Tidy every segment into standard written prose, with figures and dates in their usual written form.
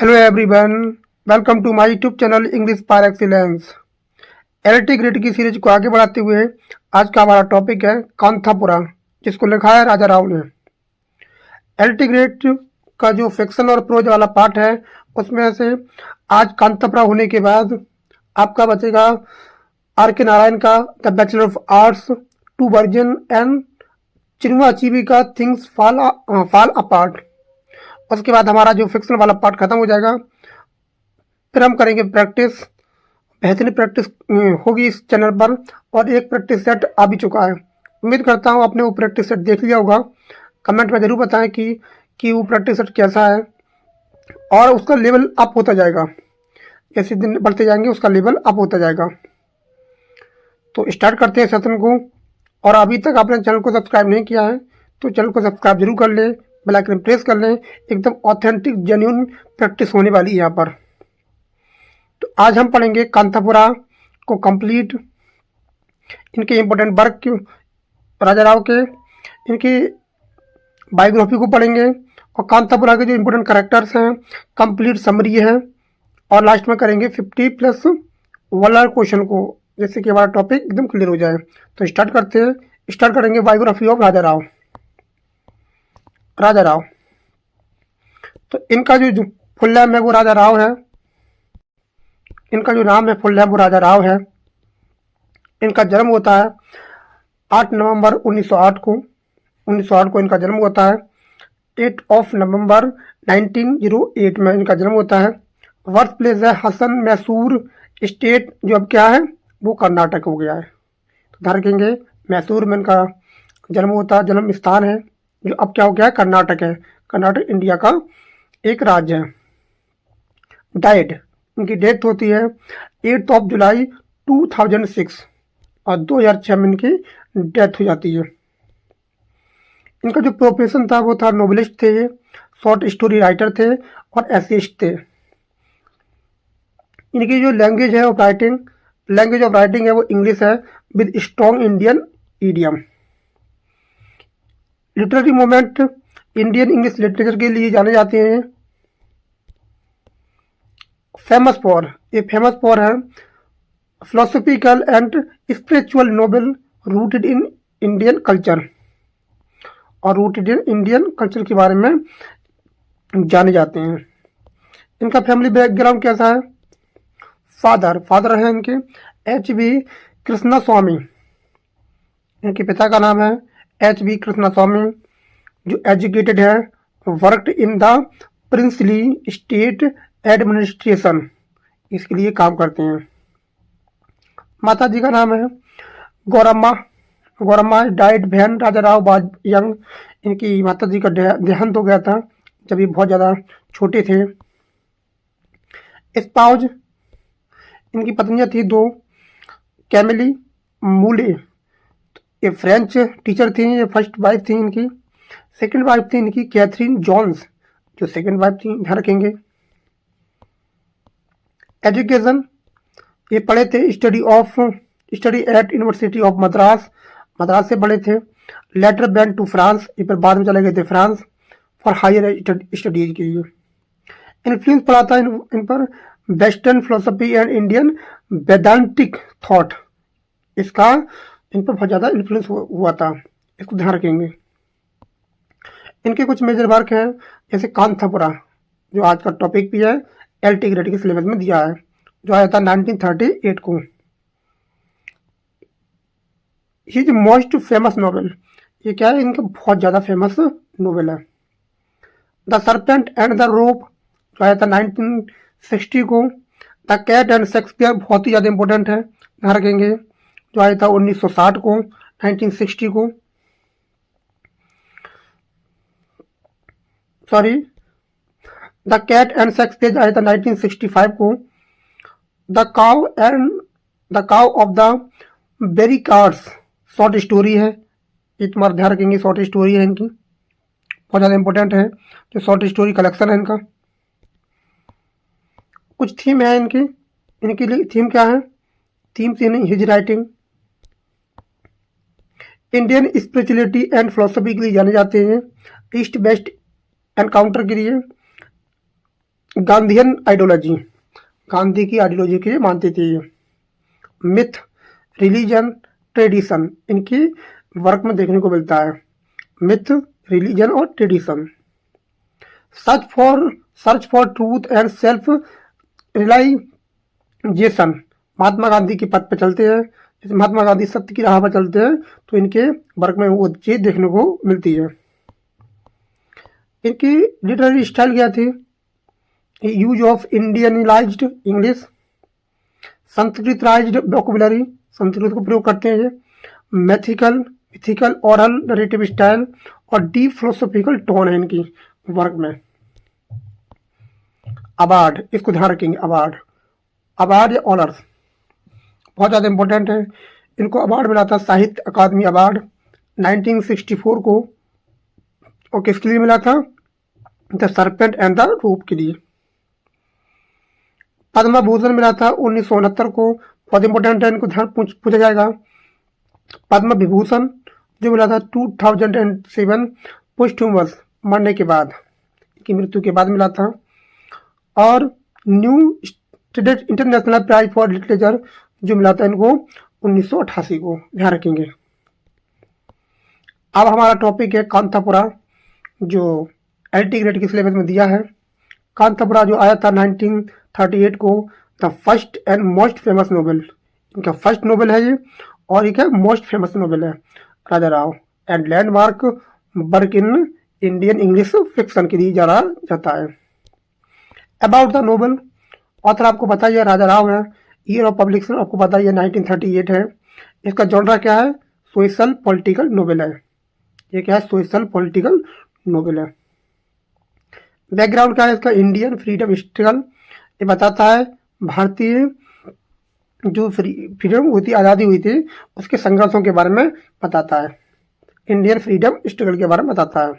Hello everyone, welcome to my YouTube channel English par excellence. LT grade की series को आगे बढ़ाते हुए आज का हमारा टॉपिक है कांथापुरा, जिसको लिखा है राजा राव ने। एलटी ग्रेड का जो फिक्शन और प्रोज वाला पार्ट है उसमें से आज कांथापुरा होने के बाद आपका बचेगा आर के नारायण का the bachelor of arts, two version and Chinua Achebe का थिंग्स फॉल अपार्ट। उसके बाद हमारा जो फिक्शन वाला पार्ट खत्म हो जाएगा। फिर हम करेंगे प्रैक्टिस। बेहतरीन प्रैक्टिस होगी इस चैनल पर और एक प्रैक्टिस सेट आ भी चुका है। उम्मीद करता हूँ आपने वो प्रैक्टिस सेट देख लिया होगा। कमेंट में ज़रूर बताएं कि वो प्रैक्टिस सेट कैसा है और उसका लेवल अप होता जाएगा। जैसे दिन बढ़ते जाएंगे उसका लेवल अप होता जाएगा। तो स्टार्ट करते हैं सेशन को। और अभी तक आपने चैनल को सब्सक्राइब नहीं किया है तो चैनल को सब्सक्राइब जरूर कर लें, बेल आइकन प्रेस कर लें। एकदम ऑथेंटिक जेन्युइन प्रैक्टिस होने वाली है यहाँ पर। तो आज हम पढ़ेंगे कांथापुरा को कंप्लीट, इनके इम्पोर्टेंट वर्क राजा राव के, इनकी बायोग्राफी को पढ़ेंगे और कांथापुरा के जो इम्पोर्टेंट कैरेक्टर्स हैं कंप्लीट समरी है। और लास्ट में करेंगे 50+ वाला क्वेश्चन को, जिससे कि हमारा टॉपिक एकदम क्लियर हो जाए। तो स्टार्ट करते हैं। स्टार्ट करेंगे बायोग्राफी ऑफ राजा राव। राजा राव, तो इनका जो फुल नेम है वो राजा राव है। इनका जो नाम है फुल नेम वो राजा राव है। इनका जन्म होता है 8 नवंबर 1908 को। 1908 को इनका जन्म होता है। 8 नवंबर 1908 में इनका जन्म होता है। बर्थ प्लेस है हसन मैसूर स्टेट, जो अब क्या है वो कर्नाटक हो गया है। तो ध्यान रखेंगे मैसूर में इनका जन्म होता है। जन्म स्थान है जो अब क्या हो गया है कर्नाटक है। कर्नाटक इंडिया का एक राज्य है। डाइड, इनकी डेथ होती है 8 जुलाई 2006 और 2006 में इनकी डेथ हो जाती है। इनका जो प्रोफेशन था वो था नोवेलिस्ट थे, ये शॉर्ट स्टोरी राइटर थे और एसेइस्ट थे। इनकी जो लैंग्वेज ऑफ राइटिंग है वो इंग्लिश है with strong Indian idiom. Literary movement Indian English literature के लिए जाने जाते हैं। फेमस फॉर है philosophical and spiritual novel rooted in Indian culture, और रूटेड इन इंडियन कल्चर के बारे में जाने जाते हैं। इनका फैमिली बैकग्राउंड कैसा है? फादर है इनके HB कृष्णा स्वामी। इनके पिता का नाम है HB कृष्णा स्वामी, जो एजुकेटेड है, worked in the princely state administration, इसके लिए काम करते हैं। माता जी का नाम है Gowramma died when Raja Rao was young. इनकी माता जी का देहांत हो गया था जब ये बहुत ज़्यादा छोटे थे। स्पाउज, इनकी पत्नियां थी 2। कैमिली मूले, ये फ्रेंच टीचर थी, ये फर्स्ट वाइफ थी इनकी। सेकंड वाइफ थी इनकी कैथरीन जॉन्स, जो सेकंड वाइफ थी, ध्यान रखेंगे। एजुकेशन, ये पढ़े थे study eight university of Madras से पढ़े थे। लेटर वेंट टू फ्रांस, ये फिर बाद में चले गए थे फ्रांस फॉर हायर स्टडीज के लिए। इन्फ्लुएंस पड़ा था इन पर western philosophy and Indian वेदांतिक thought, इसका इन पर बहुत ज़्यादा इन्फ्लुएंस हुआ था, इसको ध्यान रखेंगे। इनके कुछ मेजर वर्क हैं जैसे कांथापुरा, जो आज का टॉपिक भी है, LT ग्रेड के सिलेबस में दिया है, जो आया था 1938 को। हिज मोस्ट फेमस नॉवेल, ये क्या है, इनका बहुत ज़्यादा फेमस नॉवेल है। The serpent and the rope, जो आया था 1960 को। द कैट एंड शेक्सपियर बहुत ही ज़्यादा इंपॉर्टेंट है, ध्यान रखेंगे, जो आया था 1960 को, 1960 को। Sorry, the cat and Shakespeare आया था 1965 को। The cow of the barricades short story है, ये तुम्हारा ध्यान रखेंगे, शॉर्ट स्टोरी है इनकी, बहुत ज़्यादा इंपॉर्टेंट है, जो शॉर्ट स्टोरी कलेक्शन है इनका। कुछ थीम है इनके लिए थीम क्या है? थीम से नहीं, his writing Indian spirituality and philosophy के लिए जाने जाते हैं। ईस्ट वेस्ट एनकाउंटर के लिए गांधीयन आइडियोलॉजी, गांधी की आइडियोलॉजी के मानते थे ये। मिथ, रिलीजन, ट्रेडिशन इनकी वर्क में देखने को मिलता है। मिथ, रिलीजन और tradition. Search for truth and self realisation, Mahatma Gandhi के पथ पे चलते हैं। जैसे महात्मा गांधी सत्य की राह पर चलते हैं तो इनके वर्क में वो चीज देखने को मिलती है। इनकी लिटरेरी स्टाइल क्या थी? Use of Indianised English, Sanskritised vocabulary, Sanskrit को प्रयोग करते हैं ये। Mythical, mythical, oral narrative style और डीप फिलोसॉफिकल टोन है इनकी वर्क में। अवार्ड, इसको ध्यान रखेंगे। अवार्ड या ऑनर्स बहुत ज़्यादा इंपॉर्टेंट है। इनको अवार्ड मिला था साहित्य अकादमी अवार्ड 1964 को, और किसके लिए मिला था? द सरपेंट एंड द रोप के लिए। पद्म भूषण मिला था 1969 को, बहुत इंपॉर्टेंट है, इनको ध्यान पूछा जाएगा। पद्म विभूषण जो मिला था 2007 पोस्टह्यूमस, मरने के बाद, की मृत्यु के बाद मिला था। और Neustadt international prize for literature जो मिला था इनको 1988 को, ध्यान रखेंगे। अब हमारा टॉपिक है कांतापुरा, जो एलटी ग्रेड के सिलेबस में दिया है। कांतापुरा जो आया था 1938 को, the first and most famous novel, इनका फर्स्ट नोवेल है ये, और एक है मोस्ट फेमस नोवेल है Raja Rao, and landmark work in Indian English fiction के लिए जाना जाता है। अबाउट द नोवेल, ऑथर आपको पता ही है राजा राव है। ईयर ऑफ पब्लिकेशन आपको पता ही है 1938 है। इसका जॉनरा क्या है? सोशल पॉलिटिकल नोवेल है। ये क्या है? सोशल पॉलिटिकल नोवेल है। बैकग्राउंड क्या है इसका? इंडियन फ्रीडम स्ट्रगल, ये बताता है भारतीय जो फ्रीडम हुई थी, आज़ादी हुई थी, उसके संघर्षों के बारे में बताता है। इंडियन फ्रीडम स्ट्रगल के बारे में बताता है।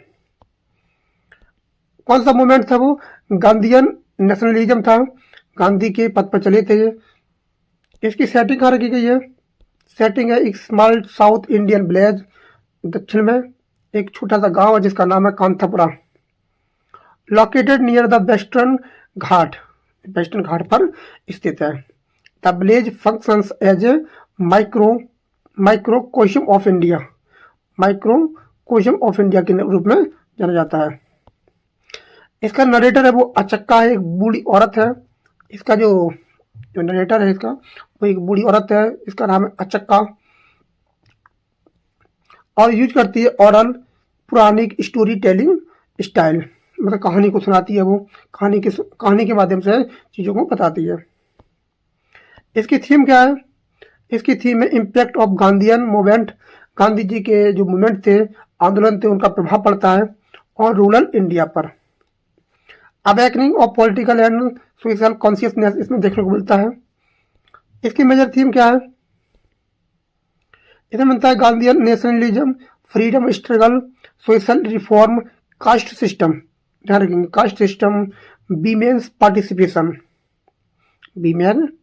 कौन सा मूवमेंट था वो? गांधीयन नेशनलिज्म था, गांधी के पथ पर चले थे ये। इसकी सेटिंग कहाँ रखी गई है? सेटिंग है एक स्मॉल साउथ इंडियन विलेज, दक्षिण में एक छोटा सा गांव है जिसका नाम है Kanthapura, located near the western Ghat, western Ghat पर स्थित है। The village functions as a microcosm of India, microcosm of India के रूप में जाना जाता है। इसका नरेटर है वो अचक्का है, एक बूढ़ी औरत है। इसका जो नरेटर है इसका वो एक बूढ़ी औरत है, इसका नाम है अचक्का, और यूज करती है ओरल पुरानी स्टोरी टेलिंग स्टाइल, मतलब कहानी को सुनाती है वो, कहानी के माध्यम से चीज़ों को बताती है। इसकी थीम क्या है? इसकी थीम है impact of Gandhian movement, Gandhi ji के जो मूवमेंट थे, आंदोलन थे, उनका प्रभाव पड़ता है और रूरल इंडिया पर। Awakening of political and social consciousness इसमें देखने को मिलता है। इसकी मेजर थीम क्या है? इसमें मिलता है Gandhian nationalism, freedom struggle, social reform, caste system, ध्यान रखेंगे caste system, women's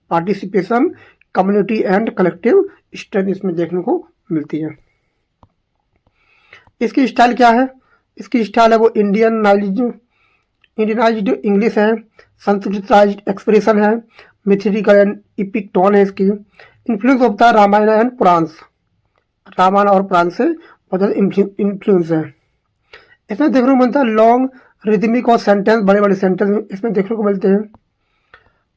participation, community and collective strength इसमें देखने को मिलती है। इसकी स्टाइल क्या है? इसकी स्टाइल है वो इंडियनाइज्ड इंग्लिश है, संस्कृताइज्ड एक्सप्रेशन है, मिथोलॉजिकल एंड इपिक टोन है इसकी। इन्फ्लुएंस होता है रामायण एंड पुराण, रामायण और पुराण से बहुत ज़्यादा इन्फ्लुएंस है। इसमें देखने को मिलता है लॉन्ग रिदमिक और सेंटेंस, बड़े बड़े सेंटेंस इसमें देखने को मिलते हैं।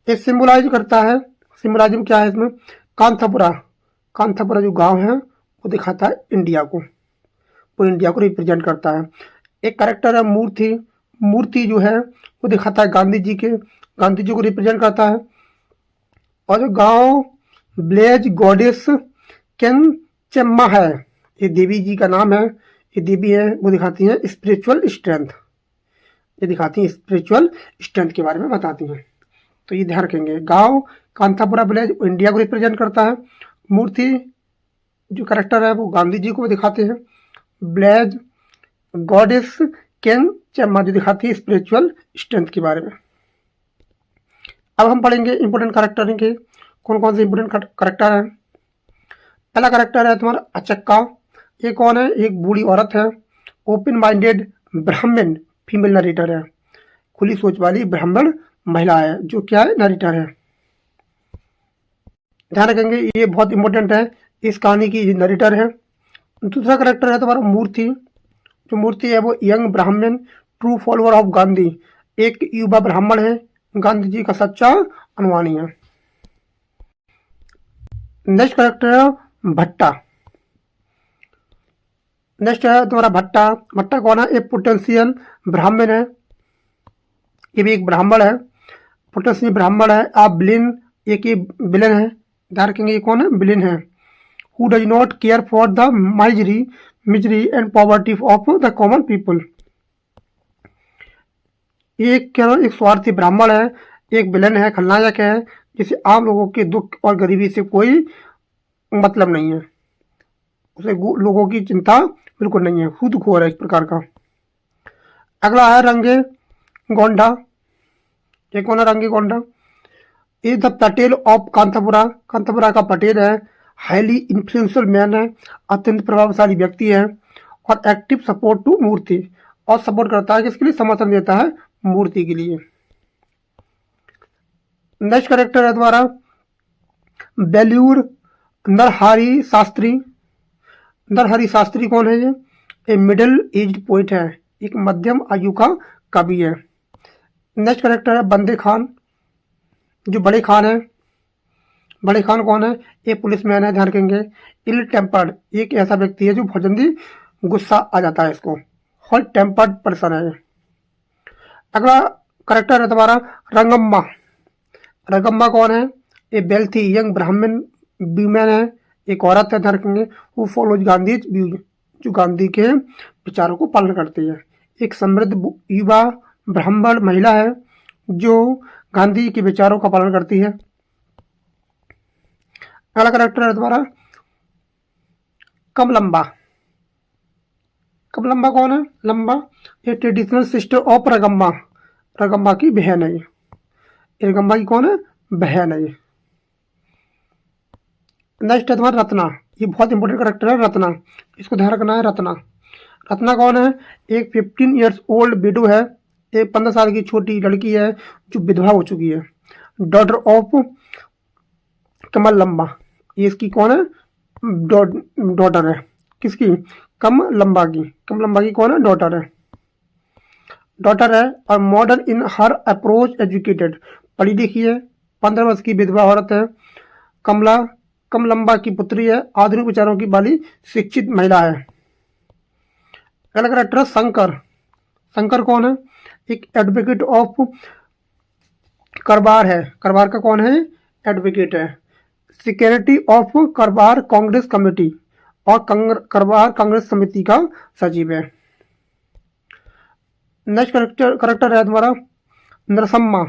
ये सिम्बलाइज करता है, सिम्बलाइजम क्या है इसमें? कांतापुरा जो गांव है वो दिखाता है इंडिया को, वो इंडिया को रिप्रेजेंट करता है। एक कैरेक्टर है मूर्ति जो है वो दिखाता है गांधी जी को रिप्रेजेंट करता है। और जो गांव ब्लेज गॉडेस कैन चेम्मा है, ये देवी जी का नाम है, ये देवी है, वो दिखाती है स्पिरिचुअल स्ट्रेंथ, ये दिखाती है स्पिरिचुअल स्ट्रेंथ के बारे में बताती हैं। तो ये ध्यान रखेंगे, गांव कांतापुरा विलेज इंडिया को रिप्रेजेंट करता है। मूर्ति जो कैरेक्टर है वो गांधी जी को दिखाते हैं। ब्लेज गॉडेस कैन चेम्मा जो दिखाती है स्पिरिचुअल स्ट्रेंथ के बारे में। अब हम पढ़ेंगे इंपोर्टेंट कैरेक्टर के, कौन कौन से इंपोर्टेंट कैरेक्टर है। पहला कैरेक्टर है तुम्हारा अचक्का। ये कौन है? एक बूढ़ी औरत है, ओपन माइंडेड ब्राह्मण फीमेल नरेटर है। खुली सोच वाली ब्राह्मण महिला है, जो क्या है, नरेटर है। ध्यान रखेंगे, ये बहुत इंपॉर्टेंट है, इस कहानी की नरेटर है। दूसरा करेक्टर है तुम्हारा मूर्ति। जो मूर्ति है वो यंग ब्राह्मण, ट्रू फॉलोअर ऑफ गांधी, एक युवा ब्राह्मण है, गांधी जी का सच्चा अनुयायी है। नेक्स्ट करेक्टर है भट्टा। नेक्स्ट है तुम्हारा भट्टा। भट्टा कौन है? एक पोटेंशियल ब्राह्मण है, ये भी एक ब्राह्मण है, पोटेंशियल ब्राह्मण है। आप विलेन, एक ये विलेन है। ध्यान रखेंगे, ये कौन है? विलेन है। Who does not care for the misery and poverty of the common people. ये एक स्वार्थी ब्राह्मण है, एक विलेन है, खलनायक है, जिसे आम लोगों के दुख और गरीबी से कोई मतलब नहीं है, उसे लोगों की चिंता बिल्कुल नहीं है, खुद खोर है एक प्रकार का। अगला है रंगे गोंडा। ये कौन है? Range Gowda is the patel of Kanthapura. Kanthapura का पटेल है, हाईली इन्फ्लुएंशियल मैन है, अत्यंत प्रभावशाली व्यक्ति है, और एक्टिव सपोर्ट टू मूर्ति, और सपोर्ट करता है, किसके लिए? समर्थन देता है मूर्ति के लिए। नेक्स्ट करेक्टर है तुम्हारा बेल्यूर नरहरि शास्त्री। नरहरि शास्त्री कौन है? ये ए मिडिल एज्ड पोइट है, एक मध्यम आयु का कवि है। नेक्स्ट करेक्टर है बंदे खान। जो बड़े खान है, बड़े खान कौन है? एक पुलिसमैन है। ध्यान रखेंगे, इल टेम्पर्ड, एक ऐसा व्यक्ति है जो बहुत जल्दी गुस्सा आ जाता है इसको, हॉट टेम्पर्ड पर्सन है। अगला करेक्टर है तुम्हारा रंगम्मा। रंगम्मा कौन है? ए वेल्थी यंग ब्राह्मण वीमेन है, एक औरत है। ध्यान रखेंगे, वो फॉलोज गांधी व्यूज, जो गांधी के विचारों को पालन करती है, एक समृद्ध युवा ब्राह्मण महिला है, जो गांधी के विचारों का पालन करती है। अगला करेक्टर है तुम्हारा कमलम्बा। कमलम्बा कौन है? लंबा, ये ट्रेडिशनल सिस्टर ऑफ रगम्मा, रगम्मा की बहन है। ये रगम्मा की कौन है? बहन है ये। नेक्स्ट है तुम्हारा रत्ना। ये बहुत इंपॉर्टेंट करेक्टर है रत्ना, इसको ध्यान रखना है। रत्ना, रत्ना कौन है? एक 15 ईयर्स ओल्ड विडो है, एक 15 साल की छोटी लड़की है जो विधवा हो चुकी है, डॉटर ऑफ कमल लंबा। ये इसकी कौन है? डॉटर है, किसकी? कम लंबा की। कम लंबा की कौन है? डॉटर है, डॉटर है। और मॉडर्न इन हर अप्रोच, एजुकेटेड, पढ़ी लिखी है, 15 वर्ष की विधवा औरत है। कमला कम लंबा की पुत्री है, आधुनिक विचारों की वाली शिक्षित महिला है। अगला करेक्टर है शंकर। शंकर कौन है? एक एडवोकेट ऑफ करवार है। करवार का कौन है? एडवोकेट है। सिक्योरिटी ऑफ करवार कांग्रेस कमेटी, और करवार कांग्रेस समिति का सचिव है। नेक्स्ट करेक्टर है तुम्हारा नरसम्मा।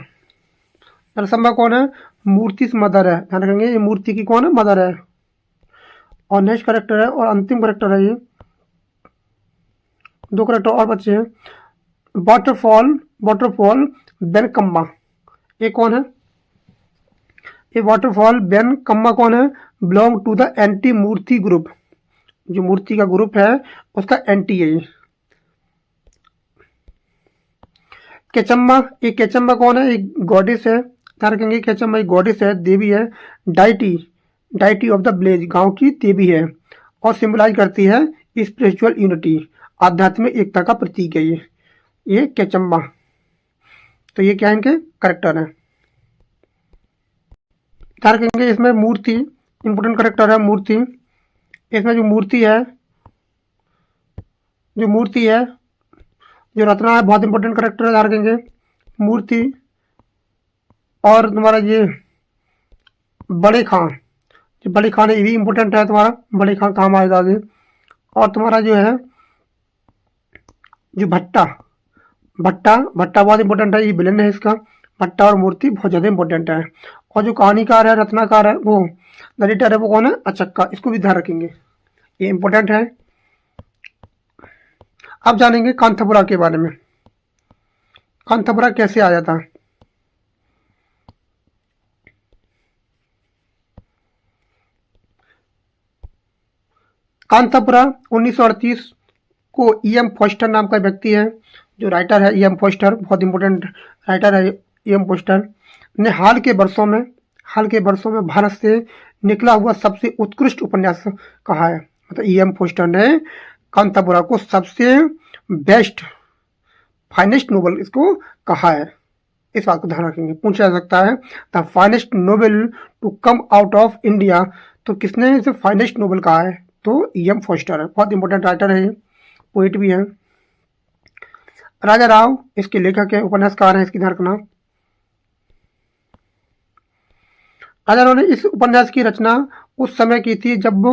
नरसम्मा कौन है? मूर्ति मदर है। ध्यान रखेंगे, ये मूर्ति की कौन है? मदर है। और नेक्स्ट करेक्टर है और अंतिम करेक्टर है, ये दो करेक्टर और बच्चे हैं। वाटरफॉल, वाटरफॉल बेनकम्मा, ये कौन है? ये वाटरफॉल बेनकम्मा कौन है? Belong to the anti Moorthy group, जो मूर्ति का ग्रुप है उसका एंटी है ये। केचम्मा, ये केचम्मा कौन है? एक गॉडेस है। ध्यान रखेंगे, केचम्मा एक गॉडेस है, देवी है। Deity, deity of the village, गांव की देवी है, और सिंबलाइज करती है स्पिरिचुअल यूनिटी, आध्यात्मिक एकता का प्रतीक है ये केचम्मा। तो ये क्या है? इनके करेक्टर है। ध्यान रखेंगे, इसमें मूर्ति इंपोर्टेंट करेक्टर है। मूर्ति, इसमें जो मूर्ति है, जो रत्ना है, बहुत इंपॉर्टेंट करेक्टर है। ध्यान रखेंगे, मूर्ति और तुम्हारा ये बड़े खान, जो बड़े खान है ये भी इंपॉर्टेंट है तुम्हारा। बड़े खान काम आएगा आगे। और तुम्हारा जो है जो भट्टा, भट्टा भट्टा बहुत इंपॉर्टेंट है, ये विलेन है इसका। भट्टा और मूर्ति बहुत ज़्यादा इंपॉर्टेंट है। और जो कहानीकार है, रत्नाकार है, वो नरेटर है, वो कौन है? अचक्का, इसको भी ध्यान रखेंगे, ये इंपॉर्टेंट है। अब जानेंगे कांथापुरा के बारे में। कांथापुरा कैसे आया था? कांथापुरा 1938 को E.M. फॉस्टर नाम का व्यक्ति है, जो राइटर है E.M. फोस्टर, बहुत इंपॉर्टेंट राइटर है E.M. फोस्टर, ने हाल के वर्षों में भारत से निकला हुआ सबसे उत्कृष्ट उपन्यास कहा है। मतलब E.M. फोस्टर ने कांतापुरा को सबसे बेस्ट फाइनेस्ट नोवेल इसको कहा है। इस बात को ध्यान रखेंगे, पूछा जा सकता है the finest novel to come out of India, तो किसने इसे फाइनेस्ट नोवेल कहा है? तो E.M. फोस्टर है, बहुत इंपॉर्टेंट राइटर है, पोइट भी है। राजा राव इसके लेखक है, उपन्यासकार है, इसकी ध्यान रखना। राजा राव ने इस उपन्यास की रचना उस समय की थी जब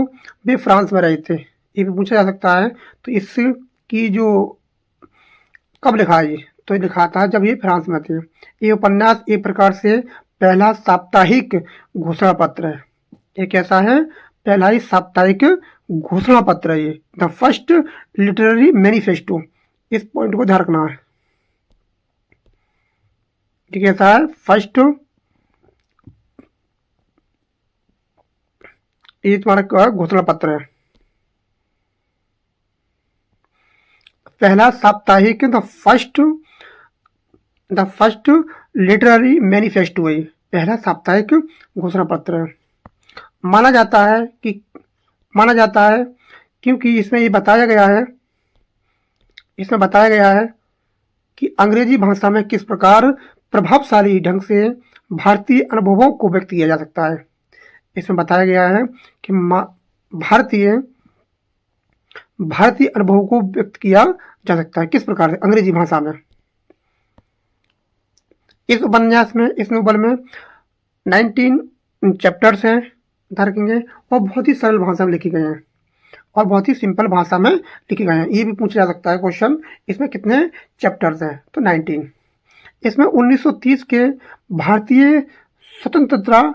वे फ्रांस में रहे थे, ये भी पूछा जा सकता है। तो इसकी जो कब लिखा है ये, तो ये लिखा था जब ये फ्रांस में थे। ये उपन्यास एक प्रकार से पहला साप्ताहिक घोषणा पत्र है। ये कैसा है? पहला ही साप्ताहिक घोषणा पत्र है ये, द फर्स्ट लिटरेरी मैनिफेस्टो। इस पॉइंट को ध्यान रखना है। ये कैसा है? फर्स्ट, ये तुम्हारा घोषणा पत्र है, पहला साप्ताहिक, द फर्स्ट लिटरेरी मैनिफेस्टो है, पहला साप्ताहिक घोषणा पत्र है। माना जाता है क्योंकि इसमें ये बताया गया है कि अंग्रेजी भाषा में किस प्रकार प्रभावशाली ढंग से भारतीय अनुभवों को व्यक्त किया जा सकता है। इसमें बताया गया है कि भारतीय अनुभवों को व्यक्त किया जा सकता है किस प्रकार से, अंग्रेजी भाषा में। इस उपन्यास में, इस नोवेल में 19 चैप्टर्स हैं, रखेंगे, और बहुत ही सरल भाषा में लिखे गए हैं और बहुत ही सिंपल भाषा में लिखे गए हैं। ये भी पूछा जा सकता है क्वेश्चन, इसमें कितने चैप्टर्स हैं? तो 19। इसमें 1930 के भारतीय स्वतंत्रता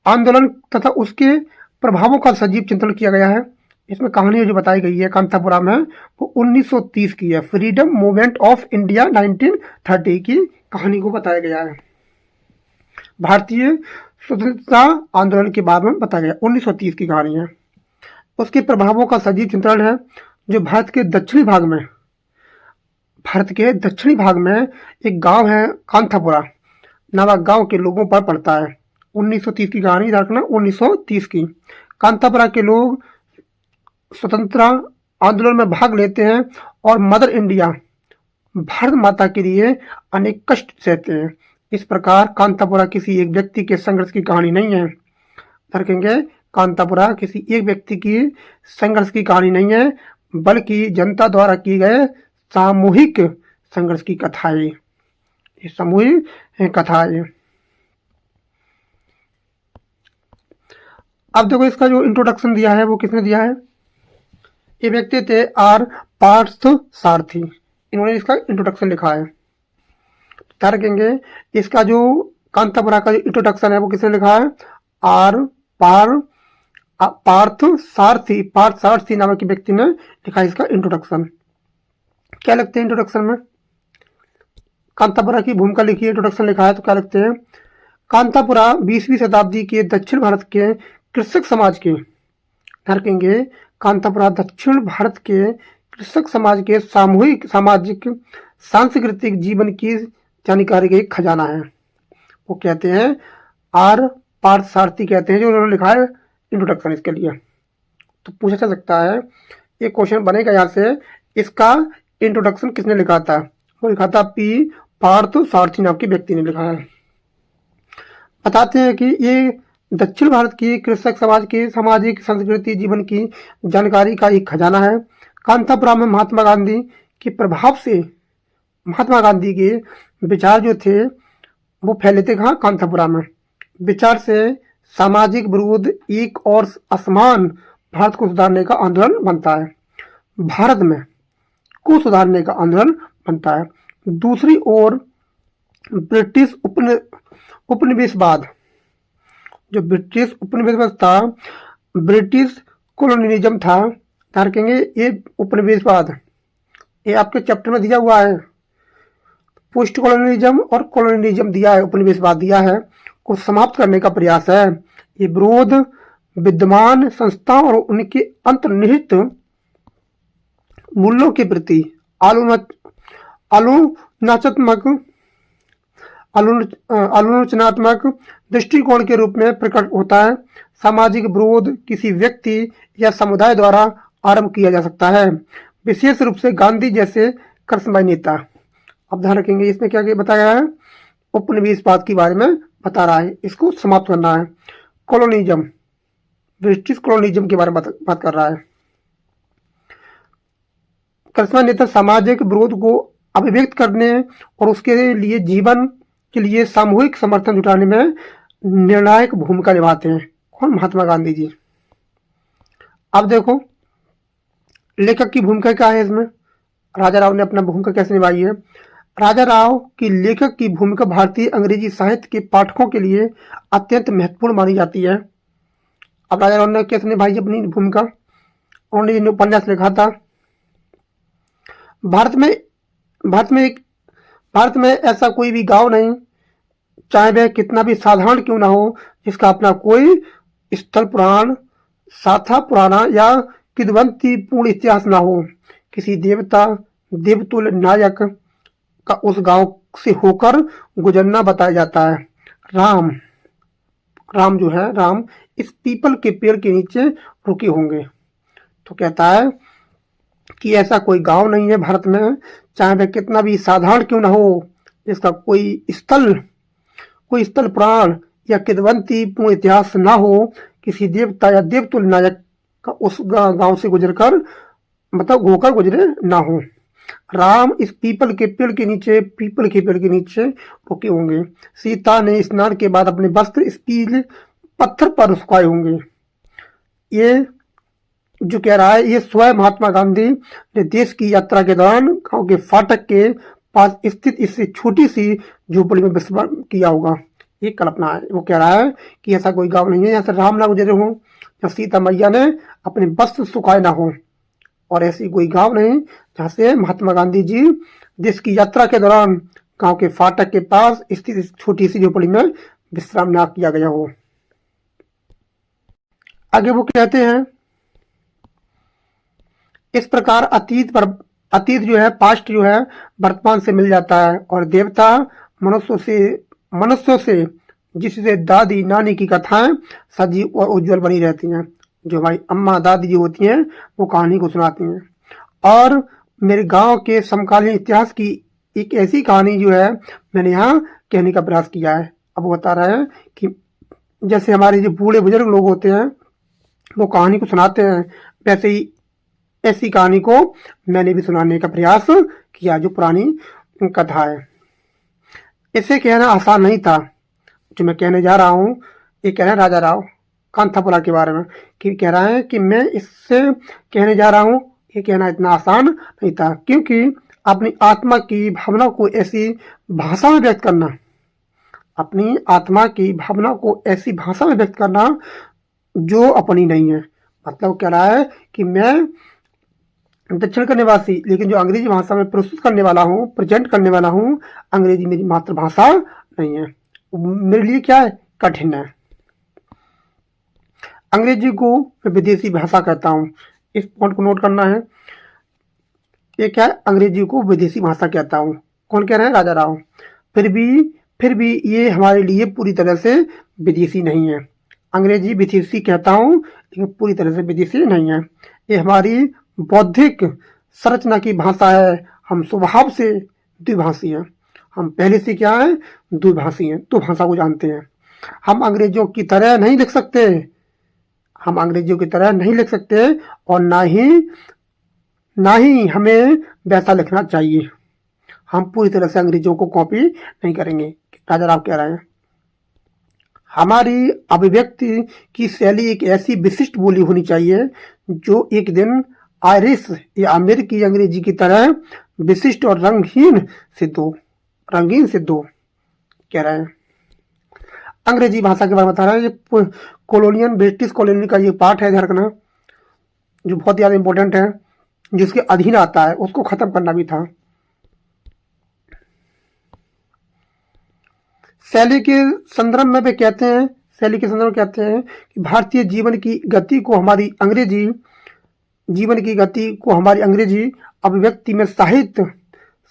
आंदोलन तथा उसके प्रभावों का सजीव चिंतन किया गया है। इसमें कहानी जो बताई गई है कांतापुरा में, वो 1930 की है। फ्रीडम मूवमेंट ऑफ इंडिया 1930 की कहानी को बताया गया है। भारतीय स्वतंत्रता आंदोलन के बारे में बताया गया, 1930 की कहानी है। उसके प्रभावों का सजीव चित्रण है, जो भारत के दक्षिणी भाग में एक गांव है कांतापुरा नामक गांव के लोगों पर पड़ता है। 1930 की कहानी रखना, 1930 की। कांतापुरा के लोग स्वतंत्रता आंदोलन में भाग लेते हैं और मदर इंडिया, भारत माता के लिए अनेक कष्ट सहते हैं। इस प्रकार कांतापुरा किसी एक व्यक्ति के संघर्ष की कहानी नहीं है। रखेंगे, कांतापुरा किसी एक व्यक्ति की संघर्ष की कहानी नहीं है, बल्कि जनता द्वारा किए गए सामूहिक संघर्ष की कथा है। ये सामूहिक कथा है। अब देखो, इसका जो इंट्रोडक्शन दिया है वो किसने दिया है? ये व्यक्ति थे आर पार्थ सारथी, इन्होंने इसका इंट्रोडक्शन लिखा है। क्या रखेंगे, इसका जो कांतापुरा का जो इंट्रोडक्शन है वो किसने लिखा है? आर पार्थ सारथी नामक व्यक्ति ने लिखा है इसका इंट्रोडक्शन। क्या लगते हैं इंट्रोडक्शन में? कांतापुरा की भूमिका लिखी है, इंट्रोडक्शन लिखा है, तो क्या लगते हैं? कांतापुरा 20वीं शताब्दी के दक्षिण भारत के कृषक समाज के, रखेंगे, कांतापुरा दक्षिण भारत के कृषक समाज के सामूहिक सामाजिक सांस्कृतिक जीवन की जानकारी का एक खजाना है। वो कहते हैं आर पार्थ सारथी कहते हैं, जो उन्होंने लिखा है इंट्रोडक्शन इसके लिए। तो पूछा जा सकता है, एक क्वेश्चन बनेगा यहाँ से, इसका इंट्रोडक्शन किसने लिखा था? वो लिखा था पी पार्थ सारथी नाम के व्यक्ति ने लिखा है। बताते हैं कि ये दक्षिण भारत की कृषक समाज के सामाजिक संस्कृति जीवन की जानकारी का एक खजाना है। कांतापुरा में महात्मा गांधी के प्रभाव से महात्मा गांधी के विचार जो थे वो फैले थे कहाँ? कांतापुरा में। विचार से सामाजिक विरोध एक और असमान भारत को सुधारने का आंदोलन बनता है। भारत में को सुधारने का आंदोलन बनता है। दूसरी ओर ब्रिटिश उपनिवेशवाद, जो ब्रिटिश उपनिवेशवाद था, ब्रिटिश कॉलोनियलिज्म था, कहेंगे ये उपनिवेशवाद, ये आपके चैप्टर में दिया हुआ है। पोस्ट कॉलोनियलिज्म और कॉलोनियलिज्म दिया है, उपनिवेशवाद दिया है, को समाप्त करने का प्रयास है। ये विरोध विद्यमान संस्थाओं और उनके अंतर्निहित मूल्यों के प्रति आलोचनात्मक आलोचनात्मक दृष्टिकोण के रूप में प्रकट होता है। सामाजिक विरोध किसी व्यक्ति या समुदाय द्वारा आरंभ किया जा सकता है, विशेष रूप से गांधी जैसे करिश्माई नेता। अब ध्यान रखेंगे इसमें क्या क्या बताया है, उपनिवेशवाद के बारे में बता रहा है, इसको समाप्त करना है। कॉलोनिज्म, ब्रिटिश कॉलोनिज्म के बारे में बात कर रहा है। करिश्माई नेता सामाजिक विरोध को अभिव्यक्त करने और उसके लिए जीवन के लिए सामूहिक समर्थन जुटाने में निर्णायक भूमिका निभाते हैं। कौन? महात्मा गांधी जी। अब देखो लेखक की भूमिका क्या है इसमें, राजा राव ने अपना भूमिका कैसे निभाई है। राजा राव की लेखक की भूमिका भारतीय अंग्रेजी साहित्य के पाठकों के लिए अत्यंत महत्वपूर्ण मानी जाती है। अब राजा राव ने कैसे निभाई अपनी भूमिका, उन्होंने जो उपन्यास लिखा था, भारत में ऐसा कोई भी गांव नहीं, चाहे वह कितना भी साधारण क्यों ना हो, जिसका अपना कोई स्थल पुराण, साथा पुराना या किंवदंती पूर्ण इतिहास ना हो। किसी देवता देवतुल्य नायक का उस गांव से होकर गुजरना बताया जाता है। राम जो है, राम इस पीपल के पेड़ के नीचे रुके होंगे। तो कहता है कि ऐसा कोई गांव नहीं है भारत में, चाहे वह कितना भी साधारण क्यों ना हो, जिसका कोई स्थल पुराण या किंवदंती पूर्ण इतिहास ना हो, किसी देवता या देवतुल्य नायक का उस गांव से गुजरकर मतलब होकर गुजरे ना हो। राम इस पीपल के पेड़ के नीचे रुके होंगे। सीता ने स्नान के बाद अपने वस्त्र इस पीले पत्थर पर सुखाए होंगे। ये जो कह रहा है, ये स्वयं महात्मा गांधी ने देश की यात्रा के दौरान गांव के फाटक के पास स्थित इस छोटी सी झोपड़ी में विश्राम किया होगा। ये कल्पना है। वो कह रहा है कि ऐसा कोई गांव नहीं है यहाँ से राम ना गुजरे हों, या सीता मैया ने अपने वस्त्र सुखाए ना हो, और ऐसी कोई गांव नहीं जहाँ से महात्मा गांधी जी देश की यात्रा के दौरान गांव के फाटक के पास स्थित इस छोटी सी झोपड़ी में विश्राम ना किया गया हो। आगे वो कहते हैं, इस प्रकार अतीत जो है, पास्ट जो है, वर्तमान से मिल जाता है, और देवता मनुष्यों से जिससे दादी नानी की कथाएं सजीव और उज्जवल बनी रहती हैं। जो हमारी अम्मा दादी जी होती हैं वो कहानी को सुनाती हैं। और मेरे गांव के समकालीन इतिहास की एक ऐसी कहानी जो है मैंने यहाँ कहने का प्रयास किया है। अब वो बता रहा है कि जैसे हमारे जो बूढ़े बुजुर्ग लोग होते हैं वो कहानी को सुनाते हैं, वैसे ही ऐसी कहानी को मैंने भी सुनाने का प्रयास किया, जो पुरानी कथा है। इसे कहना आसान नहीं था। जो मैं कहने जा रहा हूँ ये कह रहे हैं राजा राव कांथापुरा के बारे में, कि कह रहा है कि मैं इससे कहने जा रहा हूँ, ये कहना इतना आसान नहीं था, क्योंकि अपनी आत्मा की भावना को ऐसी भाषा में व्यक्त करना, अपनी आत्मा की भावना को ऐसी भाषा में व्यक्त करना जो अपनी नहीं है। मतलब कह रहा है कि मैं दक्षिण का निवासी, लेकिन जो अंग्रेजी भाषा में प्रस्तुत करने वाला हूँ, प्रेजेंट करने वाला हूँ, अंग्रेजी मेरी मातृभाषा नहीं है, मेरे लिए क्या है, कठिन है। अंग्रेजी को मैं विदेशी भाषा कहता हूँ, इस पॉइंट को नोट करना है। ये क्या है, अंग्रेजी को विदेशी भाषा कहता हूँ। कौन कह रहे हैं, राजा राव। फिर भी ये हमारे लिए पूरी तरह से विदेशी नहीं है। अंग्रेजी विदेशी कहता हूँ लेकिन पूरी तरह से विदेशी नहीं है। ये हमारी बौद्धिक संरचना की भाषा है। हम स्वभाव से द्विभाषी हैं। हम पहले से क्या है, द्विभाषी हैं, तो भाषा को जानते हैं। हम अंग्रेजों की तरह नहीं लिख सकते, हम अंग्रेजों की तरह नहीं लिख सकते, और ना ही हमें वैसा लिखना चाहिए। हम पूरी तरह से अंग्रेजों को कॉपी नहीं करेंगे, राजा राव कह रहे हैं। हमारी अभिव्यक्ति की शैली एक ऐसी विशिष्ट बोली होनी चाहिए जो एक दिन आयरिश या अमेरिकी अंग्रेजी की तरह विशिष्ट और रंगीन सिद्ध हो कह रहे हैं। अंग्रेजी भाषा के बारे में बता रहा है। ये कॉलोनियल ब्रिटिश कॉलोनी का ये पार्ट है, ध्यान रखना, जो बहुत ज़्यादा इंपॉर्टेंट है, जिसके अधीन आता है, उसको खत्म करना भी था। शैली के संदर्भ में वे कहते हैं, कि भारतीय जीवन की गति को हमारी अंग्रेजी अभिव्यक्ति में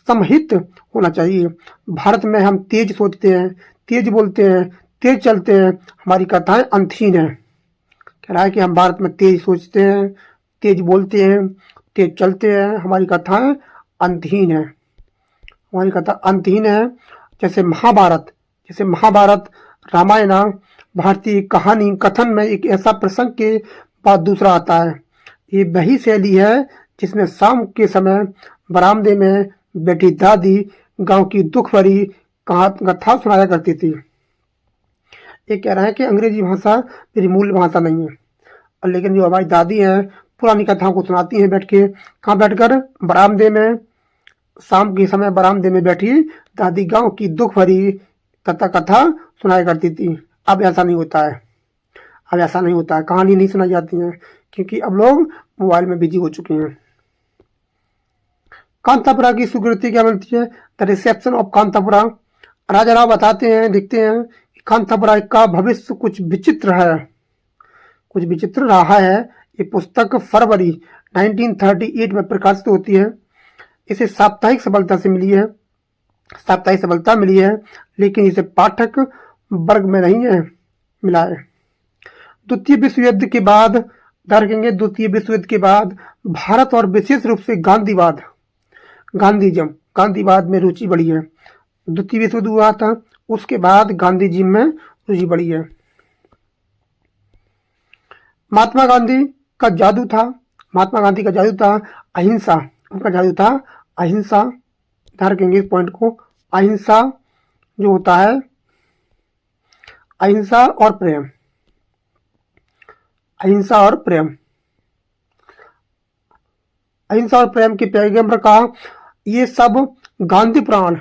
समहित होना चाहिए। भारत में हम तेज सोचते हैं, तेज बोलते हैं, तेज चलते हैं, हमारी कथाएं अंतहीन है। कह रहा है कि हम भारत में तेज सोचते हैं, तेज बोलते हैं, तेज चलते हैं, हमारी कथाएं अंतहीन है, हमारी कथा अंतहीन है। जैसे महाभारत रामायण भारतीय कहानी कथन में एक ऐसा प्रसंग के बाद दूसरा आता है। ये वही शैली है जिसमें शाम के समय बरामदे में बैठी दादी गांव की दुख भरी कथा सुनाया करती थी। ये कह रहा है कि अंग्रेजी भाषा मेरी मूल भाषा नहीं है, और लेकिन जो हमारी दादी हैं पुरानी कथाओं को सुनाती हैं बैठ के, कहाँ बैठकर, बरामदे में। शाम के समय बरामदे में बैठी दादी गांव की दुख भरी कथा सुनाया करती थी। अब ऐसा नहीं होता है, अब ऐसा नहीं होता है, कहानी नहीं सुनाई जाती है, क्योंकि अब लोग मोबाइल में बिजी हो चुके हैं। कांतापुरा की स्वीकृति क्या मिलती है? The reception of Kanthapura. Raja Rao बताते हैं, लिखते हैं कि कांतापुरा का भविष्य कुछ विचित्र है, कुछ विचित्र रहा है। ये पुस्तक फरवरी 1938 में प्रकाशित होती है। इसे साप्ताहिक सफलता से मिली है, साप्ताहिक सफलता मिली है, लेकिन इसे पाठक वर्ग में नहीं है मिला है। द्वितीय विश्व युद्ध के बाद देखेंगे, द्वितीय विश्व युद्ध के बाद भारत और विशेष रूप से गांधीवाद में रुचि बढ़ी है। द्वितीय विश्व युद्ध हुआ था, उसके बाद गांधीजी में रुचि बढ़ी है। महात्मा गांधी का जादू था, महात्मा गांधी का जादू था अहिंसा, उनका जादू था अहिंसा। ध्यान रखेंगे इस पॉइंट को, अहिंसा जो होता है, अहिंसा और प्रेम, अहिंसा और प्रेम, अहिंसा और प्रेम के पैगंबर का ये सब गांधी पुराण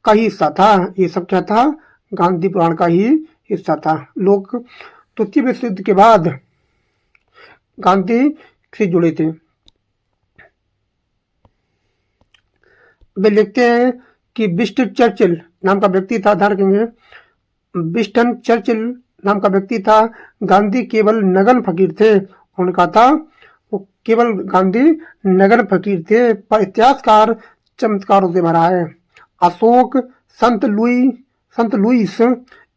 का ही हिस्सा था। ये सब क्या था? गांधी पुराण का ही हिस्सा था। लोग द्वितीय विश्व युद्ध के बाद गांधी से जुड़े थे। वे लिखते हैं कि विंस्टन चर्चिल नाम का व्यक्ति था, ध्यान रखेंगे, विंस्टन चर्चिल नाम का व्यक्ति था। गांधी केवल नगन फकीर थे, उन्होंने कहा था वो केवल गांधी नगन फकीर थे, पर इतिहासकार चमत्कारों से भरा है। अशोक, संत लुईस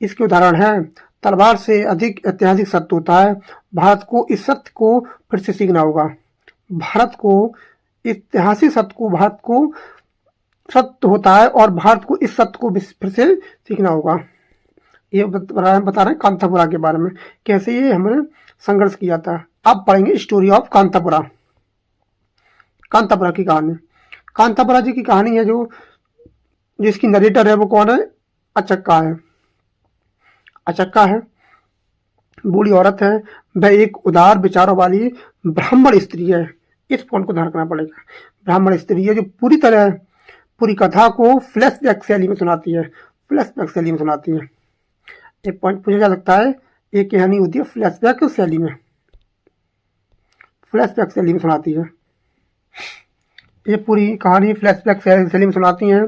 इसके उदाहरण है। तलवार से अधिक ऐतिहासिक सत्य होता है। भारत को इस सत्य को फिर से सीखना होगा। भारत को ऐतिहासिक सत्य को, भारत को सत्य होता है और भारत को इस सत्य को फिर से सीखना होगा। ये बता रहे हैं कांतापुरा के बारे में, कैसे ये हमने संघर्ष किया था। अब पढ़ेंगे स्टोरी ऑफ कांतापुरा, कांतापुरा की कहानी। कांतापुरा जी की कहानी है, जो जिसकी नरेटर है वो कौन है? अचक्का है। अचक्का है, बूढ़ी औरत है, वह एक उदार विचारों वाली ब्राह्मण स्त्री है। इस पॉइंट को ध्यान रखना पड़ेगा। ब्राह्मण स्त्री है जो पूरी कथा को फ्लैशबैक शैली में सुनाती है, फ्लैशबैक शैली में सुनाती है। एक पॉइंट पूछा जा सकता है, एक कहानी होती है फ्लैशबैक शैली में, फ्लैशबैक शैली में सुनाती है। ये पूरी कहानी फ्लैशबैक शैली में सुनाती हैं।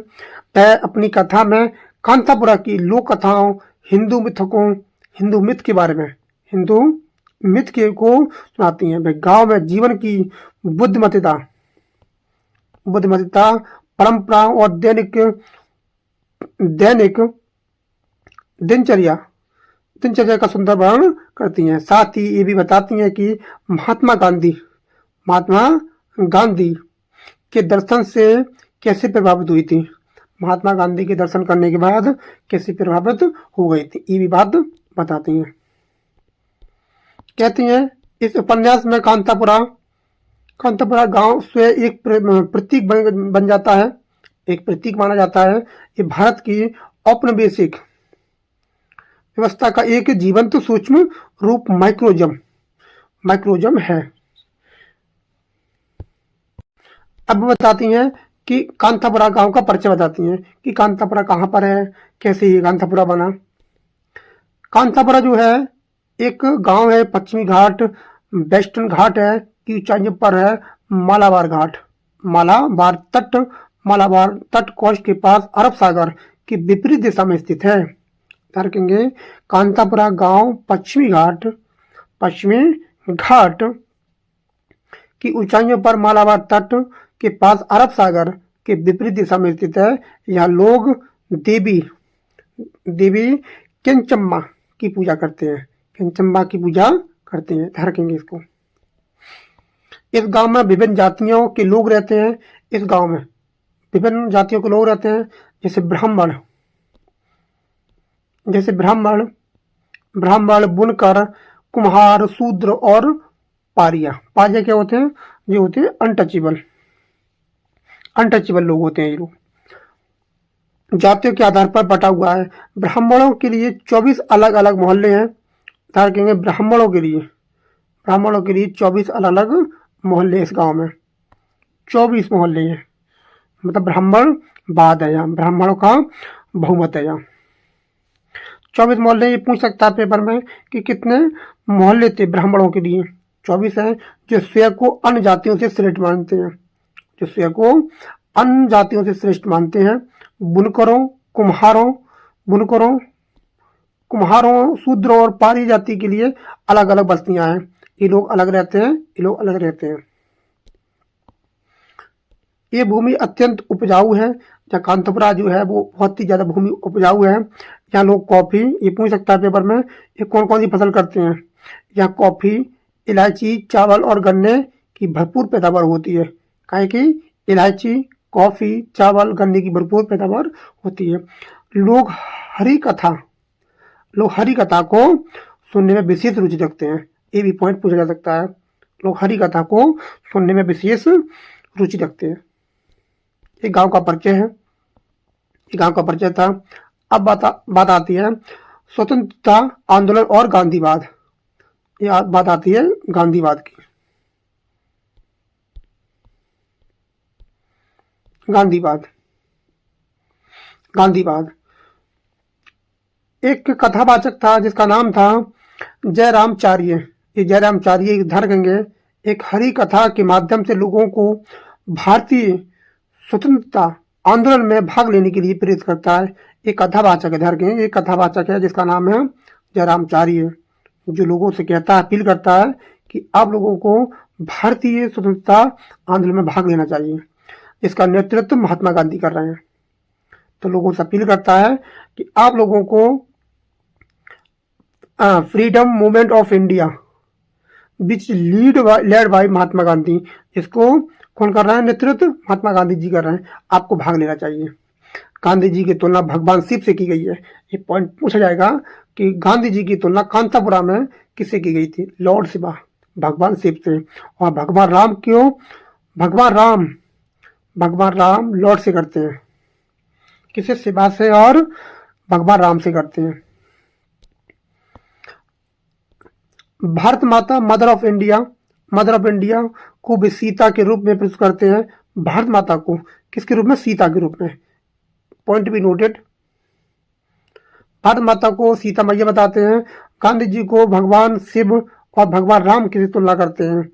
वह अपनी कथा में कांतापुरा की लोक कथाओं, हिंदू मिथ के बारे में, हिंदू मिथ के को सुनाती हैं। वह गांव में जीवन की बुद्धिमत्ता, परंपरा और दैनिक दिनचर्या का सुंदर वर्णन करती हैं। साथ ही ये भी बताती हैं कि महात्मा गांधी के दर्शन से कैसे प्रभावित हुई थी, महात्मा गांधी के दर्शन करने के बाद कैसे प्रभावित हो गई थी, ये भी बात बताती हैं। कहती हैं इस उपन्यास में कांतापुरा गांव से एक प्रतीक बन जाता है, एक प्रतीक माना जाता है। ये भारत की औपनिवेशिक व्यवस्था का एक जीवंत सूक्ष्म रूप माइक्रोजम है। अब बताती हैं कि कांतापुरा गांव का परिचय बताती हैं कि कांतापुरा कहाँ पर है, कैसे ये कांतापुरा बना। कांतापुरा जो है एक गांव है, पश्चिमी घाट वेस्टर्न घाट है की ऊंचाई पर है। मालाबार तट कोस्ट के पास अरब सागर की विपरीत दिशा में स्थित है। रखेंगे कांतापुरा गांव पश्चिमी घाट की ऊंचाइयों पर मालाबार तट के पास अरब सागर के विपरीत दिशा में स्थित है। यहाँ लोग देवी देवी केंचम्मा की पूजा करते हैं। केंचम्मा की पूजा करते हैं, ध्यान रखेंगे इसको। इस गांव में विभिन्न जातियों के लोग रहते हैं। इस गांव में विभिन्न जातियों के लोग रहते हैं, जैसे ब्राह्मण बुनकर, कुम्हार, शूद्र और पारिया। पारिया क्या होते हैं? ये होते हैं अनटचेबल लोग होते हैं ये लोग। जातियों के आधार पर बटा हुआ है। ब्राह्मणों के लिए 24 अलग अलग मोहल्ले हैं। ध्यान रखेंगे, ब्राह्मणों के लिए 24 अलग अलग मोहल्ले इस गांव में। 24 मोहल्ले हैं, मतलब ब्राह्मण बाद है, यहाँ ब्राह्मणों का बहुमत है। यहाँ 24 मोहल्ले। ये पूछ सकता है पेपर में कि कितने मोहल्ले थे ब्राह्मणों के लिए। 24 हैं, जो स्वयं को अन्य जातियों से श्रेष्ठ मानते हैं। बुनकरों, कुम्हारों, शूद्र और पारी जाति के लिए अलग अलग बस्तियां हैं। ये लोग अलग रहते हैं। ये भूमि अत्यंत उपजाऊ है। जहाँ कांतापुरा जो है वो बहुत ही ज्यादा भूमि उपजाऊ है। यहाँ लोग कॉफी, ये पूछ सकता है पेपर में, ये कौन कौन सी फसल करते हैं। यहाँ कॉफी, इलायची, चावल और गन्ने की भरपूर पैदावार होती है। काहे कि इलायची, कॉफी, चावल, गन्ने की भरपूर पैदावार होती है। लोग हरी कथा को सुनने में विशेष रुचि रखते हैं। ये भी पॉइंट पूछा जा सकता है। लोग हरी कथा को सुनने में विशेष रुचि रखते हैं। ये गांव का परिचय था। अब बात आती है स्वतंत्रता आंदोलन और गांधीवाद। ये बात आती है गांधीवाद की। गांधीवाद एक कथावाचक था जिसका नाम था जयरामचार्य। ये जयरामचार्य धरगंगे एक हरी कथा के माध्यम से लोगों को भारतीय स्वतंत्रता आंदोलन में भाग लेने के लिए प्रेरित करता है। एक कथावाचक है, धरगंगे एक कथावाचक है जिसका नाम है जयरामचार्य, जो लोगों से कहता है, अपील करता है कि आप लोगों को भारतीय स्वतंत्रता आंदोलन में भाग लेना चाहिए। इसका नेतृत्व महात्मा गांधी कर रहे हैं। तो लोगों से अपील करता है कि आप लोगों को freedom movement of India which led by Mahatma Gandhi, इसको कौन कर रहा है? नेतृत्व महात्मा गांधी जी कर रहे हैं। आपको भाग लेना चाहिए। गांधी जी की तुलना भगवान शिव से की गई है। ये पॉइंट पूछा जाएगा कि गांधी जी की तुलना कांतापुरा में किससे की गई थी? लॉर्ड शिवा, भगवान शिव से। और भगवान राम क्यों? भगवान राम लॉर्ड से करते हैं। किसे? शिवा से और भगवान राम से करते हैं। भारत माता मदर ऑफ इंडिया को भी सीता के रूप में प्रस्तुत करते हैं। भारत माता को किसके रूप में? सीता के रूप में। Point be noted. भारत माता को सीता मैया बताते हैं। गांधी जी को भगवान शिव और भगवान राम की तुलना करते हैं,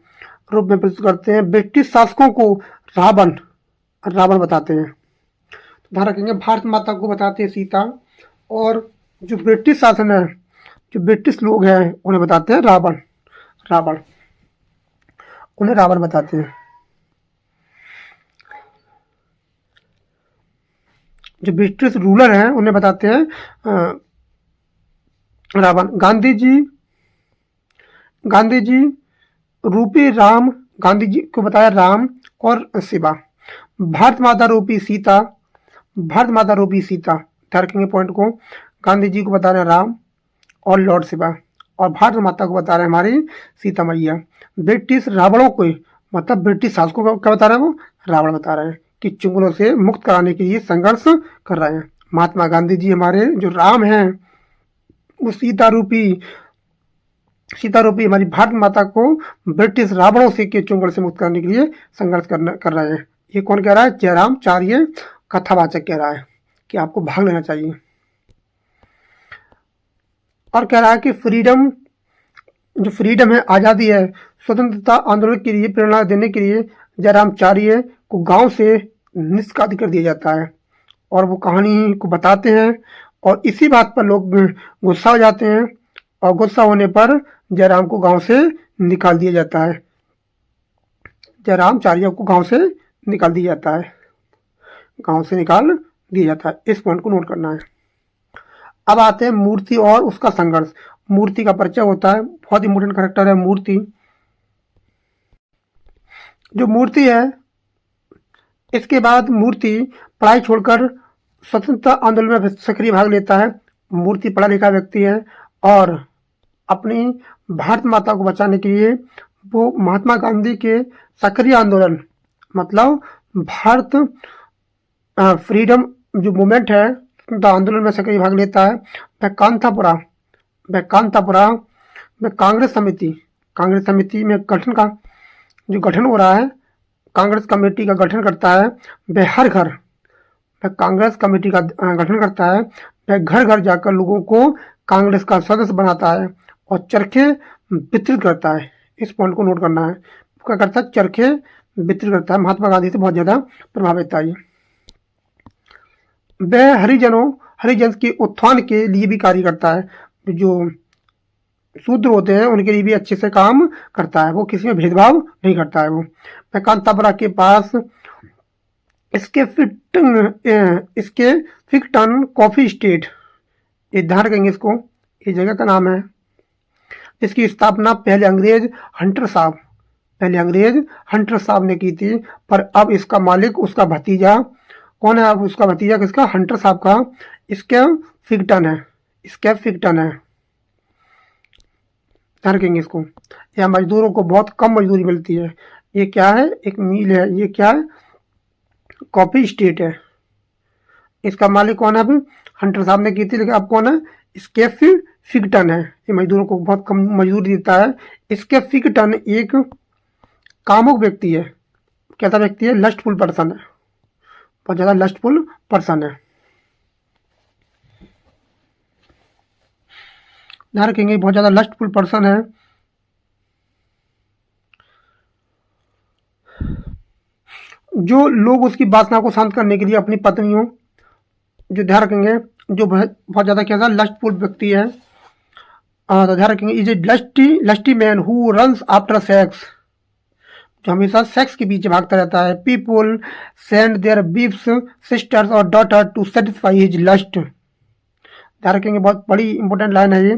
रूप में प्रस्तुत करते हैं। ब्रिटिश शासकों को रावण बताते हैं। ध्यान रखेंगे, भारत माता को बताते हैं सीता, और जो ब्रिटिश शासन है, जो ब्रिटिश लोग हैं, उन्हें बताते हैं रावण। उन्हें रावण बताते हैं। जो ब्रिटिश रूलर हैं उन्हें बताते हैं रावण। गांधी जी रूपी राम, गांधी जी को बताया राम और शिवा। भारत माता रूपी सीता, ध्यान रखेंगे पॉइंट को। गांधी जी को बता रहे हैं राम और लॉर्ड शिवा, और भारत माता को बता रहे हैं हमारी सीता मैया। ब्रिटिश रावणों को, मतलब ब्रिटिश शासकों को क्या बता रहे हैं? वो रावण बता रहे हैं कि चुंगलों से मुक्त कराने के लिए संघर्ष कर रहे हैं। महात्मा गांधी जी हमारे जो राम हैं, वो सीता रूपी हमारी भारत माता को ब्रिटिश रावणों से के चुंगल से मुक्त करने के लिए संघर्ष कर रहे हैं। ये कौन कह रहा है? जयरामचार्य कथावाचक कह रहा है कि आपको भाग लेना चाहिए। और कह रहा है कि फ्रीडम है, आज़ादी है, स्वतंत्रता आंदोलन के लिए प्रेरणा देने के लिए जयरामचार्य को गांव से निष्कासित कर दिया जाता है। और वो कहानी को बताते हैं, और इसी बात पर लोग गुस्सा हो जाते हैं, और गुस्सा होने पर जयराम को गांव से निकाल दिया जाता है। जयरामचार्य को गांव से निकाल दिया जाता है। गांव से निकाल दिया जाता है। इस पॉइंट को नोट करना है। अब आते हैं मूर्ति और उसका संघर्ष। मूर्ति का परिचय होता है, बहुत इंपोर्टेंट कैरेक्टर है मूर्ति। जो मूर्ति है, इसके बाद मूर्ति पढ़ाई छोड़कर स्वतंत्रता आंदोलन में सक्रिय भाग लेता है। मूर्ति पढ़ा लिखा व्यक्ति है और अपनी भारत माता को बचाने के लिए वो महात्मा गांधी के सक्रिय आंदोलन, मतलब भारत फ्रीडम जो मूवमेंट है, आंदोलन में सक्रिय भाग लेता है। वह कांतापुरा में कांग्रेस समिति में गठन का जो गठन हो रहा है, कांग्रेस कमेटी का गठन करता है। वह कांग्रेस कमेटी का गठन करता है। वह घर घर जाकर लोगों को कांग्रेस का सदस्य बनाता है और चरखे वितरित करता है। इस पॉइंट को नोट करना है। क्या करता है? चरखे वितरित करता है। महात्मा गांधी से बहुत ज़्यादा प्रभावित था ये। वह हरिजन के उत्थान के लिए भी कार्य करता है। जो शूद्र होते हैं उनके लिए भी अच्छे से काम करता है। वो किसी में भेदभाव नहीं करता है। वो कांतापुरा के पास इसके फिक्टन कॉफी स्टेट, ये ध्यान रखेंगे इसको, ये जगह का नाम है। इसकी स्थापना पहले अंग्रेज हंटर साहब ने की थी, पर अब इसका मालिक उसका भतीजा कौन है? अब उसका भतीजा किसका? हंटर साहब का स्कैप फिक्टन है। ध्यान रखेंगे इसको। यहाँ मजदूरों को बहुत कम मजदूरी मिलती है। ये क्या है? एक मिल है। ये क्या है? कॉफी स्टेट है। इसका मालिक कौन है? अब हंटर साहब ने की थी, लेकिन अब कौन है? स्कैप फिक्टन है। ये मजदूरों को बहुत कम मजदूरी देता है। स्कैप फिक्टन एक कामुक व्यक्ति है। कैसा व्यक्ति है? लस्टफुल पर्सन है, बहुत ज़्यादा लस्टफुल पर्सन है। ध्यान रखेंगे, बहुत ज़्यादा लस्टफुल पर्सन है। जो लोग उसकी वासना को शांत करने के लिए अपनी पत्नियों, जो ध्यान रखेंगे, जो बहुत ज़्यादा क्या था? लस्टफुल व्यक्ति है। तो ध्यान रखेंगे, is a lusty man who runs after sex, जो हमेशा सेक्स के पीछे भागता रहता है। People send their wives, sisters और daughter to satisfy his lust. ध्यान रखेंगे, बहुत बड़ी इंपॉर्टेंट लाइन है ये।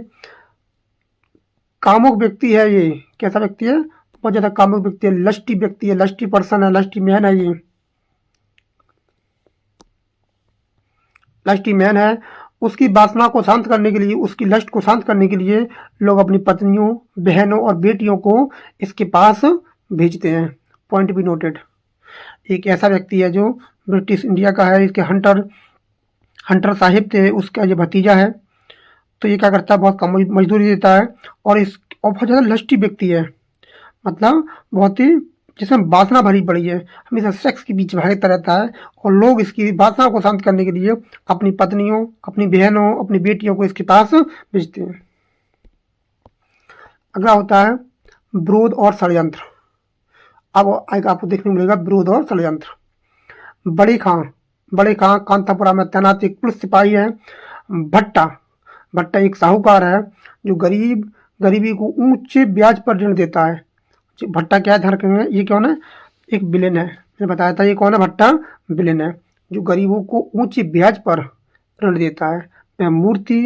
कामुक व्यक्ति है ये। कैसा व्यक्ति है? बहुत ज़्यादा कामुक व्यक्ति है, लस्टी व्यक्ति है, लस्टी पर्सन है, लस्टी मैन है ये। लस्टी मैन है। उसकी वासना को शांत करने के लिए, उसकी लस्ट को शांत करने के लिए लोग अपनी पत्नियों, बहनों और बेटियों को इसके पास भेजते हैं। Point be noted. एक ऐसा व्यक्ति है जो ब्रिटिश इंडिया का है। इसके हंटर साहिब थे, उसका ये भतीजा है। तो ये क्या करता है? बहुत कम मजदूरी देता है और बहुत ज़्यादा लस्टी व्यक्ति है, मतलब बहुत ही जिसमें वासना भरी पड़ी है, हमेशा सेक्स के बीच भागता रहता है। और लोग इसकी वासना को शांत करने के लिए अपनी पत्नियों, अपनी बहनों, अपनी बेटियों को इसके पास भेजते हैं। अगला होता है विरोध और षड्यंत्र। अब आपको देखने को मिलेगा विरोध और षड्यंत्र। बड़े खां कांतापुरा में तैनात एक पुलिस सिपाही है। भट्टा एक साहूकार है जो गरीबी को ऊंचे ब्याज पर ऋण देता है। भट्टा क्या है? ध्यान रखेंगे, ये कौन है? एक विलेन है। मैंने बताया था ये कौन है? भट्टा विलेन है जो गरीबों को ऊंचे ब्याज पर ऋण देता है। वह मूर्ति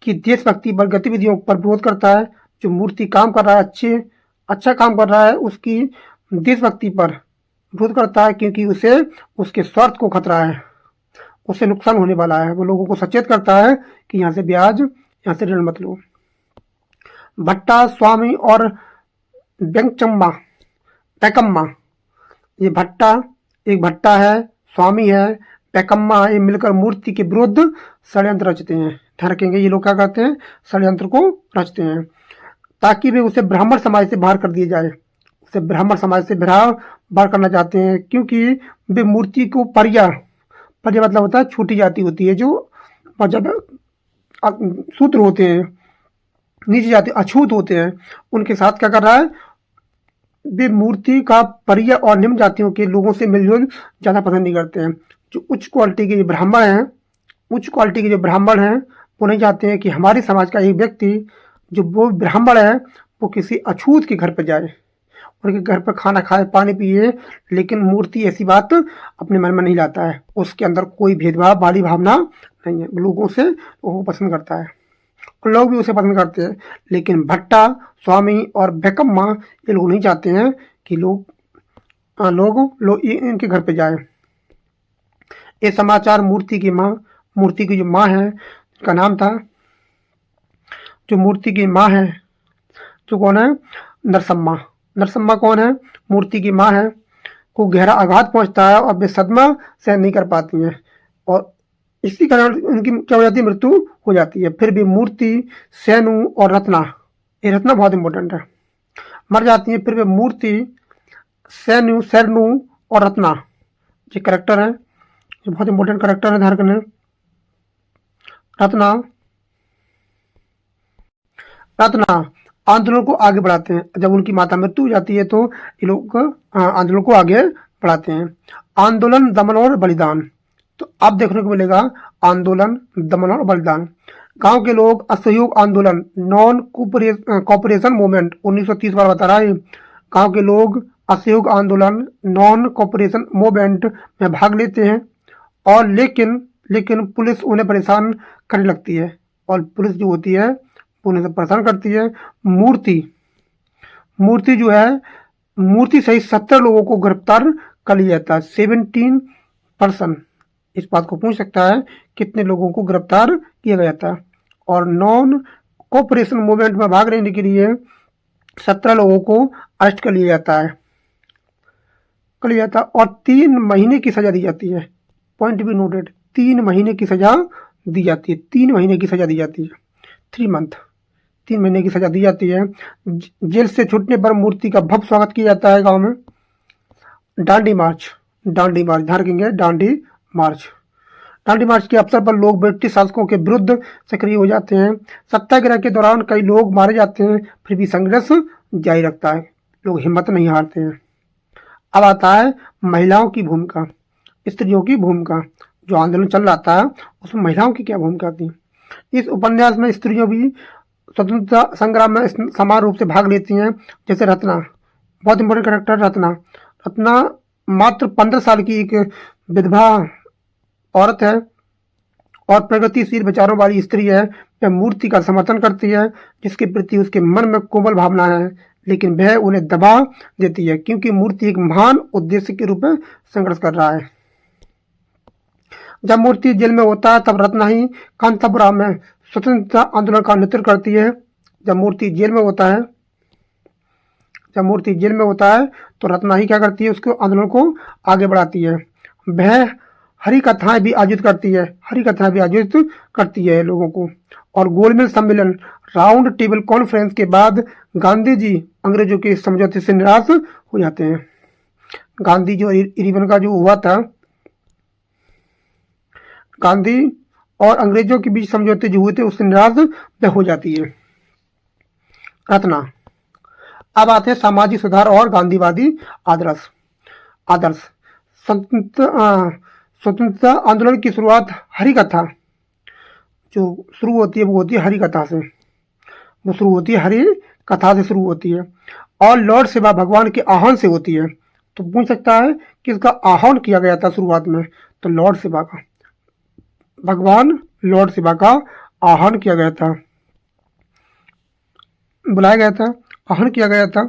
की देशभक्ति पर गतिविधियों पर विरोध करता है। जो मूर्ति काम कर रहा है, अच्छा काम कर रहा है, उसकी देशभक्ति पर विरोध करता है, क्योंकि उसे उसके स्वार्थ को खतरा है, उससे नुकसान होने वाला है। वो लोगों को सचेत करता है कि यहाँ से ब्याज, यहाँ से ऋण मत लो। भट्टा, स्वामी और पैकम्मा, ये भट्टा है, स्वामी है, पैकम्मा, ये मिलकर मूर्ति के विरुद्ध षड्यंत्र रचते हैं। ध्यान रखेंगे, ये लोग क्या करते हैं? षड्यंत्र को रचते हैं ताकि वे उसे ब्राह्मण समाज से बाहर कर दिया जाए। उसे ब्राह्मण समाज से बाहर करना चाहते हैं, क्योंकि वे मूर्ति को पर्या मतलब होता है छोटी जाति होती है, जो बहुत ज़्यादा शूद्र होते हैं, नीची जाति, अछूत होते हैं, उनके साथ क्या कर रहा है? वे मूर्ति का परिया और निम्न जातियों के लोगों से मिलजुल ज़्यादा पसंद नहीं करते हैं। जो उच्च क्वालिटी के जो ब्राह्मण हैं, वो नहीं चाहते हैं कि हमारे समाज का एक व्यक्ति जो वो ब्राह्मण है वो किसी अछूत के घर पर जाए। उनके घर पर खाना खाए, पानी पिए, लेकिन मूर्ति ऐसी बात अपने मन में नहीं लाता है। उसके अंदर कोई भेदभाव वाली भावना नहीं है, लोगों को पसंद करता है, लोग भी उसे पसंद करते हैं। लेकिन भट्टा, स्वामी और बेकम्मा ये लोग नहीं चाहते हैं कि लोग इनके घर पे जाए। ये समाचार मूर्ति की जो माँ है, उसका नाम था, जो मूर्ति की माँ है, जो कौन है, नरसम्मा। नरसम्मा कौन है, मूर्ति की माँ है, को गहरा आघात पहुंचता है और वे सदमा सहन नहीं कर पाती हैं और इसी कारण उनकी क्या हो जाती है, मृत्यु हो जाती है। फिर भी मूर्ति, सैनु और रत्ना, ये रत्ना बहुत इंपॉर्टेंट है, मर जाती है। फिर भी मूर्ति, सैनु और रत्ना, ये करेक्टर है, ये बहुत इंपॉर्टेंट करेक्टर है, ध्यान रखना। रत्ना आंदोलन को आगे बढ़ाते हैं। जब उनकी माता मृत्यु हो जाती है तो ये लोग आंदोलन को आगे बढ़ाते हैं। आंदोलन, दमन और बलिदान, तो आप देखने को मिलेगा आंदोलन, दमन और बलिदान। गांव के लोग असहयोग आंदोलन, नॉन कॉपरेशन मूवमेंट, 1930 बार बता रहा है। गांव के लोग असहयोग आंदोलन, नॉन कॉपरेशन मूवमेंट में भाग लेते हैं और लेकिन पुलिस उन्हें परेशान करने लगती है और पुलिस जो होती है उन्हें सब परेशान करती है। मूर्ति जो है, मूर्ति सहित 17 लोगों को गिरफ्तार कर लिया जाता है। 17 पर्सन, इस बात को पूछ सकता है कितने लोगों को गिरफ्तार किया गया था। और नॉन कोऑपरेशन मूवमेंट में भाग लेने के लिए 17 लोगों को अरेस्ट कर लिया जाता है और 3 महीने की सजा दी जाती है। पॉइंट बी नोटेड, 3 महीने की सजा दी जाती है, 3 महीने की सजा दी जाती है, 3 मंथ, 3 महीने की सजा दी जाती है। जेल से छूटने पर मूर्ति का भव्य स्वागत किया जाता है गांव में। डांडी मार्च, ध्यान रखेंगे, डांडी मार्च के अवसर पर लोग ब्रिटिश शासकों के विरुद्ध सक्रिय हो जाते हैं। सत्याग्रह के दौरान कई लोग मारे जाते हैं, फिर भी संघर्ष जारी रखता है, लोग हिम्मत नहीं हारते हैं। अब आता है महिलाओं की भूमिका, स्त्रियों की भूमिका। जो आंदोलन चल रहा था उसमें महिलाओं की क्या भूमिका थी। इस उपन्यास में स्त्रियों भी स्वतंत्रता संग्राम में समान रूप से भाग लेती हैं। जैसे रत्ना, बहुत इंपॉर्टेंट कैरेक्टर रत्ना मात्र 15 साल की एक विधवा औरत है और प्रगतिशील विचारों वाली स्त्री है। वह मूर्ति का समर्थन करती है जिसके प्रति उसके मन में कोमल भावना है, लेकिन वह उन्हें दबा देती है क्योंकि मूर्ति एक महान उद्देश्य के रूप में संघर्ष कर रहा है। जब मूर्ति जेल में होता है तब रत्ना ही कांतापुरा में स्वतंत्रता आंदोलन का नेतृत्व करती है। जब मूर्ति जेल में होता है तो रत्ना ही क्या करती है, उसको आंदोलन को आगे बढ़ाती है। वह हरी कथाएं भी आयोजित करती है लोगों को। और गोलमेज सम्मेलन, राउंड टेबल कॉन्फ्रेंस के बाद गांधी जी अंग्रेजों के समझौते से निराश हो जाते हैं। गांधी जो इरविन का जो हुआ था, गांधी और अंग्रेजों के बीच समझौते जो हुए थे उससे निराश हो जाती है रत्ना। अब आते हैं सामाजिक सुधार और गांधीवादी आदर्श। स्वतंत्रता आंदोलन की शुरुआत हरि कथा जो शुरू होती है वो होती है हरि कथा से, शुरू होती है और लॉर्ड शिवा भगवान के आह्वान से होती है। तो पूछ सकता है कि इसका आह्वान किया गया था शुरुआत में, तो भगवान लॉर्ड शिवा का आह्वान किया गया था, बुलाया गया था, आह्वान किया गया था।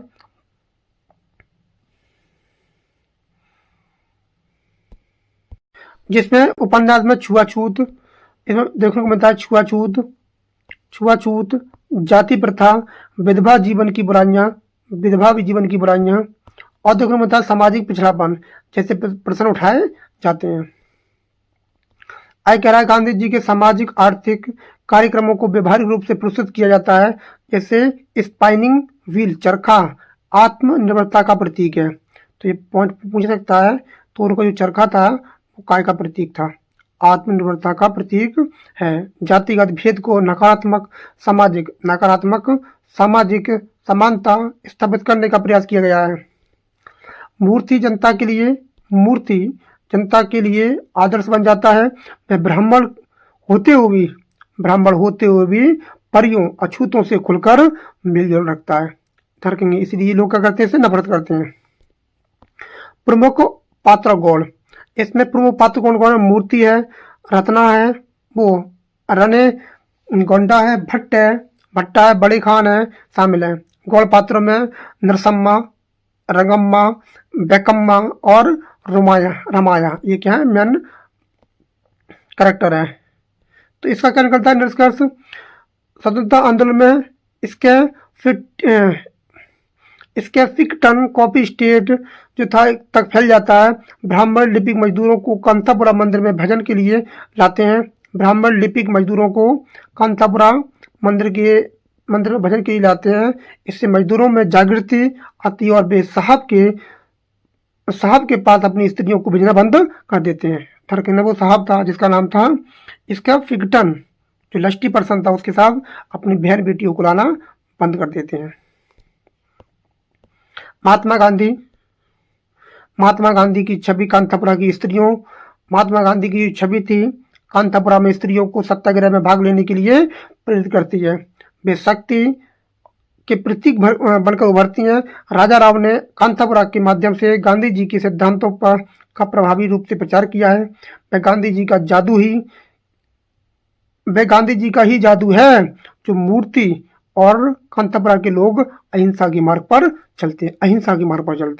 जिसमें उपन्यास में छुआछूत, इसमें देखने को मिलता है छुआछूत, जाति प्रथा, विधवा जीवन की बुराइयां और देखने को मिलता है सामाजिक पिछड़ापन जैसे प्रश्न उठाए जाते हैं। आई कह रहा है गांधी जी के सामाजिक आर्थिक कार्यक्रमों को व्यवहारिक रूप से प्रस्तुत किया जाता है, जैसे स्पाइनिंग व्हील, चरखा आत्मनिर्भरता का प्रतीक है। तो ये पॉइंट पूछ सकता है, तो उनका जो चरखा था वो काय का प्रतीक था, आत्मनिर्भरता का प्रतीक है। जातिगत भेद को नकारात्मक सामाजिक समानता स्थापित करने का प्रयास किया गया है। मूर्ति जनता के लिए आदर्श बन जाता है। वह ब्राह्मण होते हुए भी परियों अछूतों से खुलकर मिलजुल रखता है। थरकेंगे, इसलिए लोग क्या करते हैं, इससे नफरत करते हैं। प्रमुख पात्र गौड़, इसमें प्रमुख पात्र कौन कौन है? मूर्ति है, रत्ना है, वो रने, गोंडा है, भट्टा है, बड़ी खान है, शामिल है। गौड़ पात्रों में नरसम्मा, रंगम्मा, बेकम्मा और रमाया ये क्या है? मेन करेक्टर है। तो इसका क्या निकलता है निष्कर्ष? स्वतंत्रता आंदोलन में इसके टन कॉपी स्टेट जो था तक फैल जाता है। ब्राह्मण लिपिक मजदूरों को कांतापुरा मंदिर में भजन के लिए लाते हैं। ब्राह्मण लिपिक मजदूरों को कांतापुरा मंदिर में भजन के लिए लाते हैं। इससे मजदूरों में जागृति आती है और वे साहब के पास अपनी स्त्रियों को भेजना बंद कर देते हैं। थरकिन वो साहब था जिसका नाम था इसका फिगटन, जो लस्टी पर्सन था, उसके साथ अपनी बहन बेटियों को लाना बंद कर देते हैं। महात्मा गांधी की छवि कांतापुरा की स्त्रियों, महात्मा गांधी की छवि थी कांतापुरा में स्त्रियों को सत्याग्रह में भाग लेने के लिए प्रेरित करती है। वे शक्ति के प्रतीक बनकर उभरती हैं। राजा राव ने कांतापुरा के माध्यम से गांधी जी के सिद्धांतों का प्रभावी रूप से प्रचार किया है। वह गांधी जी का ही जादू है जो मूर्ति और कांतापुरा के लोग अहिंसा के मार्ग पर चलते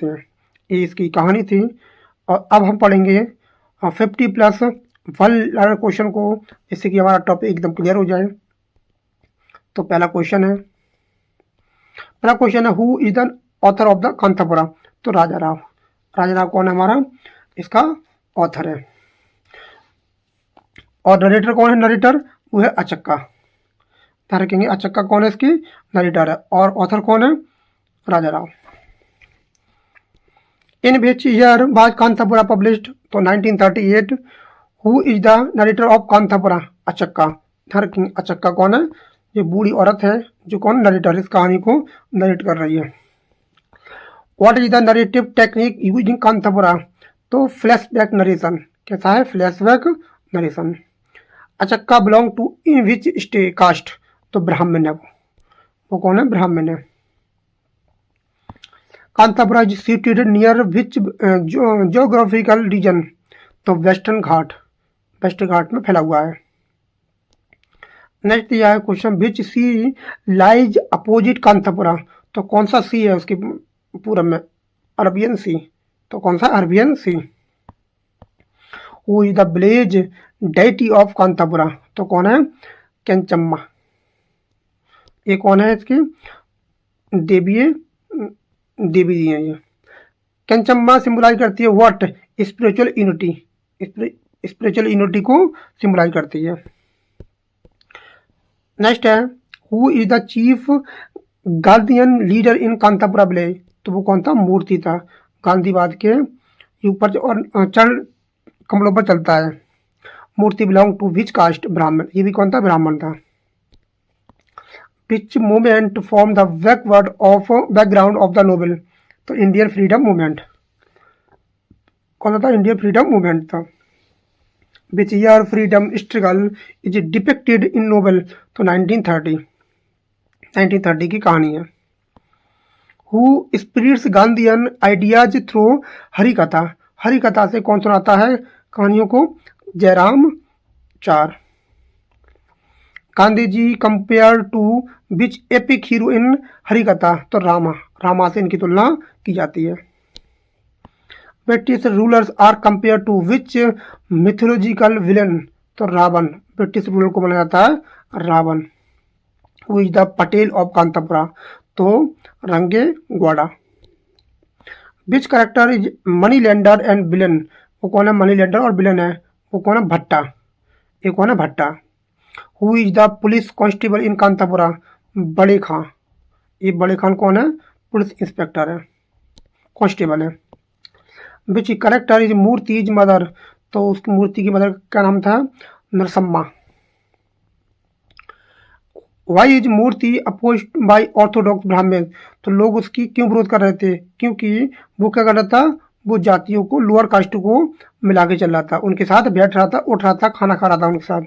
हैं। ये इसकी कहानी थी। और अब हम पढ़ेंगे 50+1 क्वेश्चन को, जिससे कि हमारा टॉपिक एकदम क्लियर हो जाए। तो पहला क्वेश्चन है who is the author of the Kanthapura? तो राजा राव कौन है हमारा? इसका ऑथर है। और नरेटर कौन है? नरेटर वो है अचक्का। ध्यान रखेंगे, अचक्का कौन है? इसकी नरेटर है। और ऑथर कौन है? Raja Rao. In which year was Kanthapura published? तो 1938। Who is the narrator of Kanthapura? Achakka. ध्यान रखेंगे, अचक्का कौन है? ये बूढ़ी औरत है जो कौन नरेटर इस कहानी को नरेट कर रही है। What is the narrative technique used in Kanthapura? तो फ्लैशबैक नरेशन। कैसा है? Flashback narration. Achakka belong to in which caste? तो ब्राह्मण है वो कौन है? ब्राह्मण है। Kanthapura is situated near which geographical region? तो वेस्टर्न घाट में फैला हुआ है। नेक्स्ट यह है question, which sea lies opposite Kanthapura? तो कौन सा सी है उसके पूरब में? Arabian sea. तो कौन सा? Arabian C. Who is the village deity of Kanthapura? तो कौन है? केंचम्मा। ये कौन है? इसकी देवी जी है ये। केंचम्मा सिंबलाइज करती है व्हाट? स्पिरिचुअल यूनिटी को सिंबलाइज करती है। नेक्स्ट है who is the chief Gandhian leader in Kanthapura village? तो वो कौन था? मूर्ति था। गांधीवाद के ऊपर और चरण कमलों पर चलता है। Moorthy belong to which caste? ब्राह्मण। ये भी कौन था? ब्राह्मण था। Which movement form the background of the novel? तो इंडियन फ्रीडम मूवमेंट। कौन था? इंडियन फ्रीडम मूवमेंट था। Which year freedom struggle is depicted in novel? तो 1930 की कहानी है। Who spirits Gandhian ideas through Harikatha? Harikatha से कौन सुनाता है कहानियों को? Jayaramachar. Gandhi ji compare to which epic hero इन हरिकथा? तो रामा से इनकी तुलना की जाती है। British rulers are compare to which mythological villain? तो रावण। ब्रिटिश रूलर को माना जाता है Ravana. Who is the patel of Kanthapura? तो Range Gowda. Which character is money lender and villain? वो कौन है? मनी लेंडर और विलन है वो कौन है? भट्टा। ये कौन है? Bhatta. Who is the police constable in Kanthapura? Bade Khan. ये बड़े खान कौन है? पुलिस इंस्पेक्टर है, कांस्टेबल है। Which character is Moorthy is mother? तो उसकी मूर्ति की मदर का नाम था Narsamma. Why is Moorthy oppose by orthodox Brahmin? तो लोग उसकी क्यों विरोध कर रहे थे? क्योंकि वो क्या कर रहा था? वो जातियों को, लोअर कास्ट को मिला के चल रहा था, उनके साथ बैठ रहा था, उठ रहा था, खाना खा रहा था उनके साथ।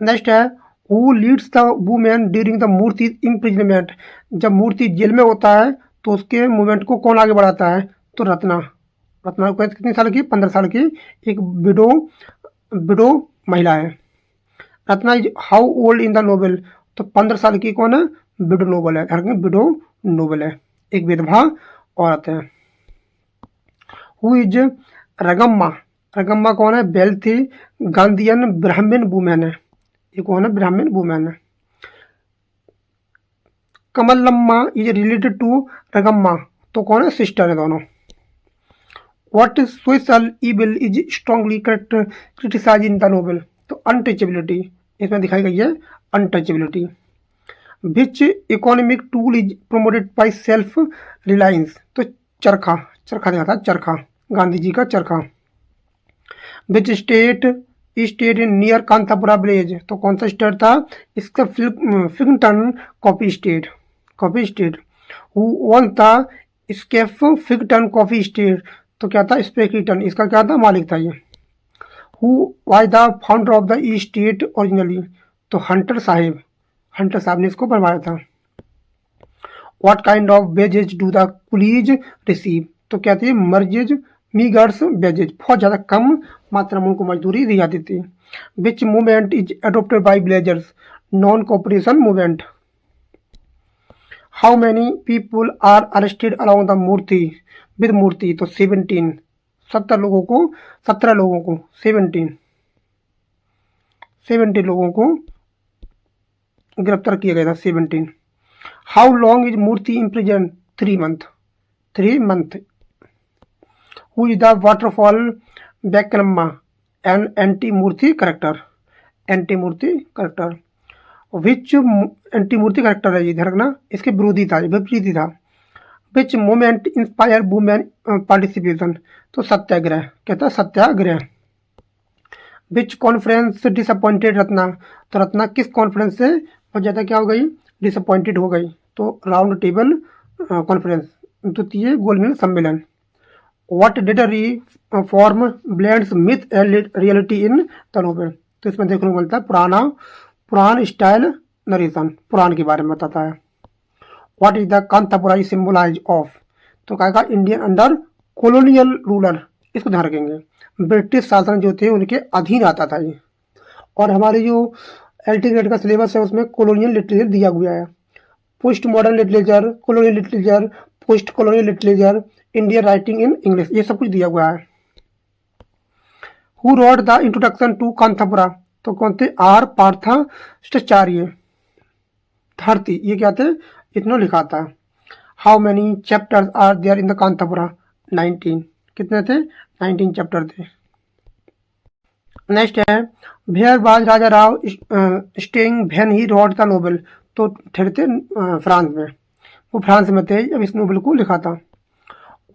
नेक्स्ट है who leads the women during the Moorthy imprisonment, जब मूर्ति जेल में होता है तो उसके मूवमेंट को कौन आगे बढ़ाता है? तो रत्ना। रत्ना को कितनी साल की? 15 साल की, एक विडो विडो महिला है। Ratna is how old in the novel, तो 15 साल की कौन है? विडो नोबल है, विडो नोबल है, एक विधवा औरत है। हु इज रगम्मा, रगम्मा कौन है? वेल्थी गांधीयन ब्राह्मण वुमेन है, ये कौन है? ब्राह्मण वुमेन है। Kamalamma is related to Rangamma, तो कौन है? सिस्टर है दोनों। What social evil is strongly criticise in the novel, तो अनटचेबिलिटी इसमें दिखाई गई है, untouchability. Which economic tool is promoted by self reliance, तो चरखा, चरखा देखा था, चरखा, गांधी जी का चरखा। Which state state in near Kanthapura village, तो कौन सा स्टेट था? इसका Skeffington coffee state, coffee state. Who own था स्केफ फिगटन कॉफी स्टेट, तो क्या था? स्पेकिटन, इसका क्या था? मालिक था ये। Who was the founder of the estate originally, तो हंटर साहिब, हंटर साहब ने इसको बनवाया था। What kind of wages do the coolies receive, तो क्या थी? मर्जेज मीगर्स वेजेज, बहुत ज़्यादा कम मात्रा में उनको मजदूरी दी जाती थी। Which movement is adopted by villagers, non cooperation movement. How many people are arrested along the Moorthy with Moorthy, तो 17, 17 लोगों को, 17 लोगों को, 17 लोगों को गिरफ्तार किया गया था, 17। How long is Moorthy in prison? 3 month, 3 month. Who is the waterfall Venkamma, an anti Moorthy character, anti Moorthy character. Which anti Moorthy character है ये, ध्यान रखना, इसके विरोधी था, विपरीती था। Which movement inspire women participation, तो सत्याग्रह, कहता है satyagraha. Which conference disappointed Ratna, तो रत्ना किस कॉन्फ्रेंस से बहुत ज़्यादा क्या हो गई? डिसअपॉइंटेड हो गई, तो राउंड टेबल कॉन्फ्रेंस, द्वितीय गोलमेज सम्मेलन। What literary form blends myth and reality in the novel, तो इसमें देखने को मिलता है पुराण स्टाइल नरेशन, पुराण के बारे में बताता है। What is the Kanthapura symbolise of, तो कहेगा इंडियन अंडर कॉलोनियल रूलर, इसको ध्यान रखेंगे, ब्रिटिश शासन जो थे उनके अधीन आता था ये। और हमारे जो एलटी ग्रेड का सिलेबस है उसमें कॉलोनियल लिटरेचर दिया हुआ है, post modern literature, colonial literature, post colonial literature, Indian writing in English, ये सब कुछ दिया हुआ है। Who wrote the introduction to Kanthapura, तो कौन थे? आर पार्थाचार्य, धरती, ये क्या थे? इतना लिखा था। How many chapters are there in the Kanthapura? 19, कितने थे? 19 चैप्टर थे। नेक्स्ट है where was Raja Rao staying when he wrote the novel, तो ठहरते फ्रांस में, वो फ्रांस में थे जब इस नोवेल को लिखा था।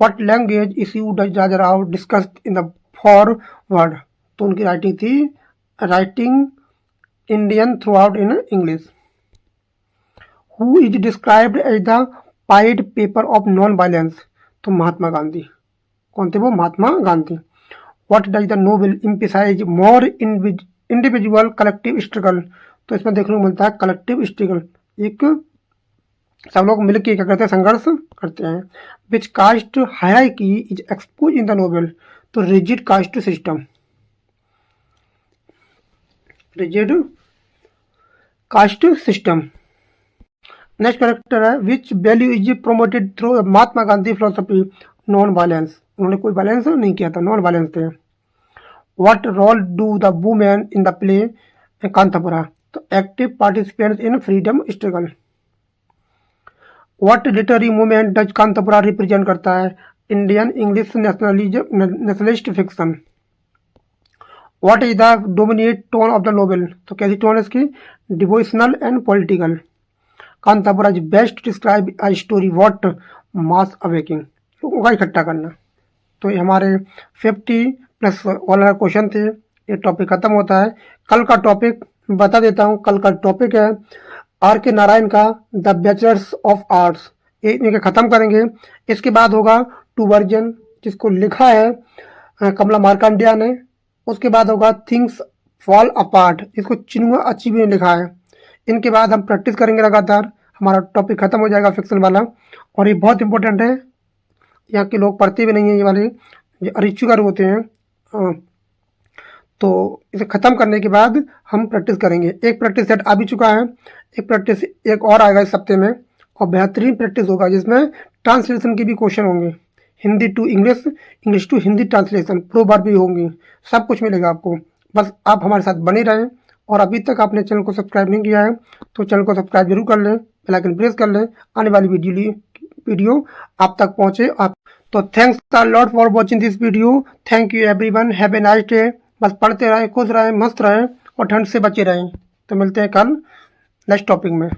What language issue does Raja Rao discussed in the forward, तो उनकी राइटिंग थी writing Indian throughout in English. Who is described as the pied piper of non violence, तो महात्मा गांधी, कौन थे वो? Mahatma Gandhi. What does the novel emphasise more individual collective struggle, तो इसमें देखने को मिलता है कलेक्टिव स्ट्रगल, एक सब लोग मिलकर क्या करते हैं? संघर्ष करते हैं। Which caste hierarchy is expose in the novel, तो rigid caste system, rigid caste system. Next character है which value is promoted through Mahatma Gandhi philosophy non violence, उन्होंने कोई वायलेंस नहीं किया था, नॉन वायलेंस थे। What role do the women in the play Kanthapura, तो active participants in freedom struggle. What literary movement does Kanthapura represent करता है? Indian English nationalist fiction. What is the dominate tone of the novel, तो कैसी tone है इसकी? Devotional and political. Kanthapura is best describe a story what mass awaking, लोगों का इकट्ठा करना। तो ये हमारे 50+ वाला क्वेश्चन थे, ये टॉपिक खत्म होता है। कल का टॉपिक बता देता हूँ, कल का टॉपिक है आर के नारायण का द बैचलर्स ऑफ आर्ट्स, ये खत्म करेंगे। इसके बाद होगा 2 वर्जन जिसको लिखा है कमला मार्कंडेय ने। उसके बाद होगा थिंग्स फॉल अपार्ट, इसको चिनुआ अचीवी ने लिखा है। इनके बाद हम प्रैक्टिस करेंगे लगातार, हमारा टॉपिक ख़त्म हो जाएगा फिक्शन वाला। और ये बहुत इंपॉर्टेंट है, यहाँ के लोग पढ़ते भी नहीं हैं ये वाले, जो अरिचुकर होते हैं। तो इसे ख़त्म करने के बाद हम प्रैक्टिस करेंगे। एक प्रैक्टिस सेट आ भी चुका है, एक और आएगा इस हफ्ते में, और बेहतरीन प्रैक्टिस होगा जिसमें ट्रांसलेशन के भी क्वेश्चन होंगे, Hindi to English, English to Hindi translation, proverb भी होंगी, सब कुछ मिलेगा आपको। बस आप हमारे साथ बने रहें, और अभी तक आपने चैनल को सब्सक्राइब नहीं किया है तो चैनल को सब्सक्राइब जरूर कर लें, बेल आइकन प्रेस कर लें, आने वाली वीडियो आप तक पहुँचे। तो thanks a lot for watching this video. Thank you everyone, have a nice day. बस पढ़ते रहें, खुश रहें, मस्त रहें और ठंड से बचे रहें। तो मिलते हैं कल नेक्स्ट टॉपिक में।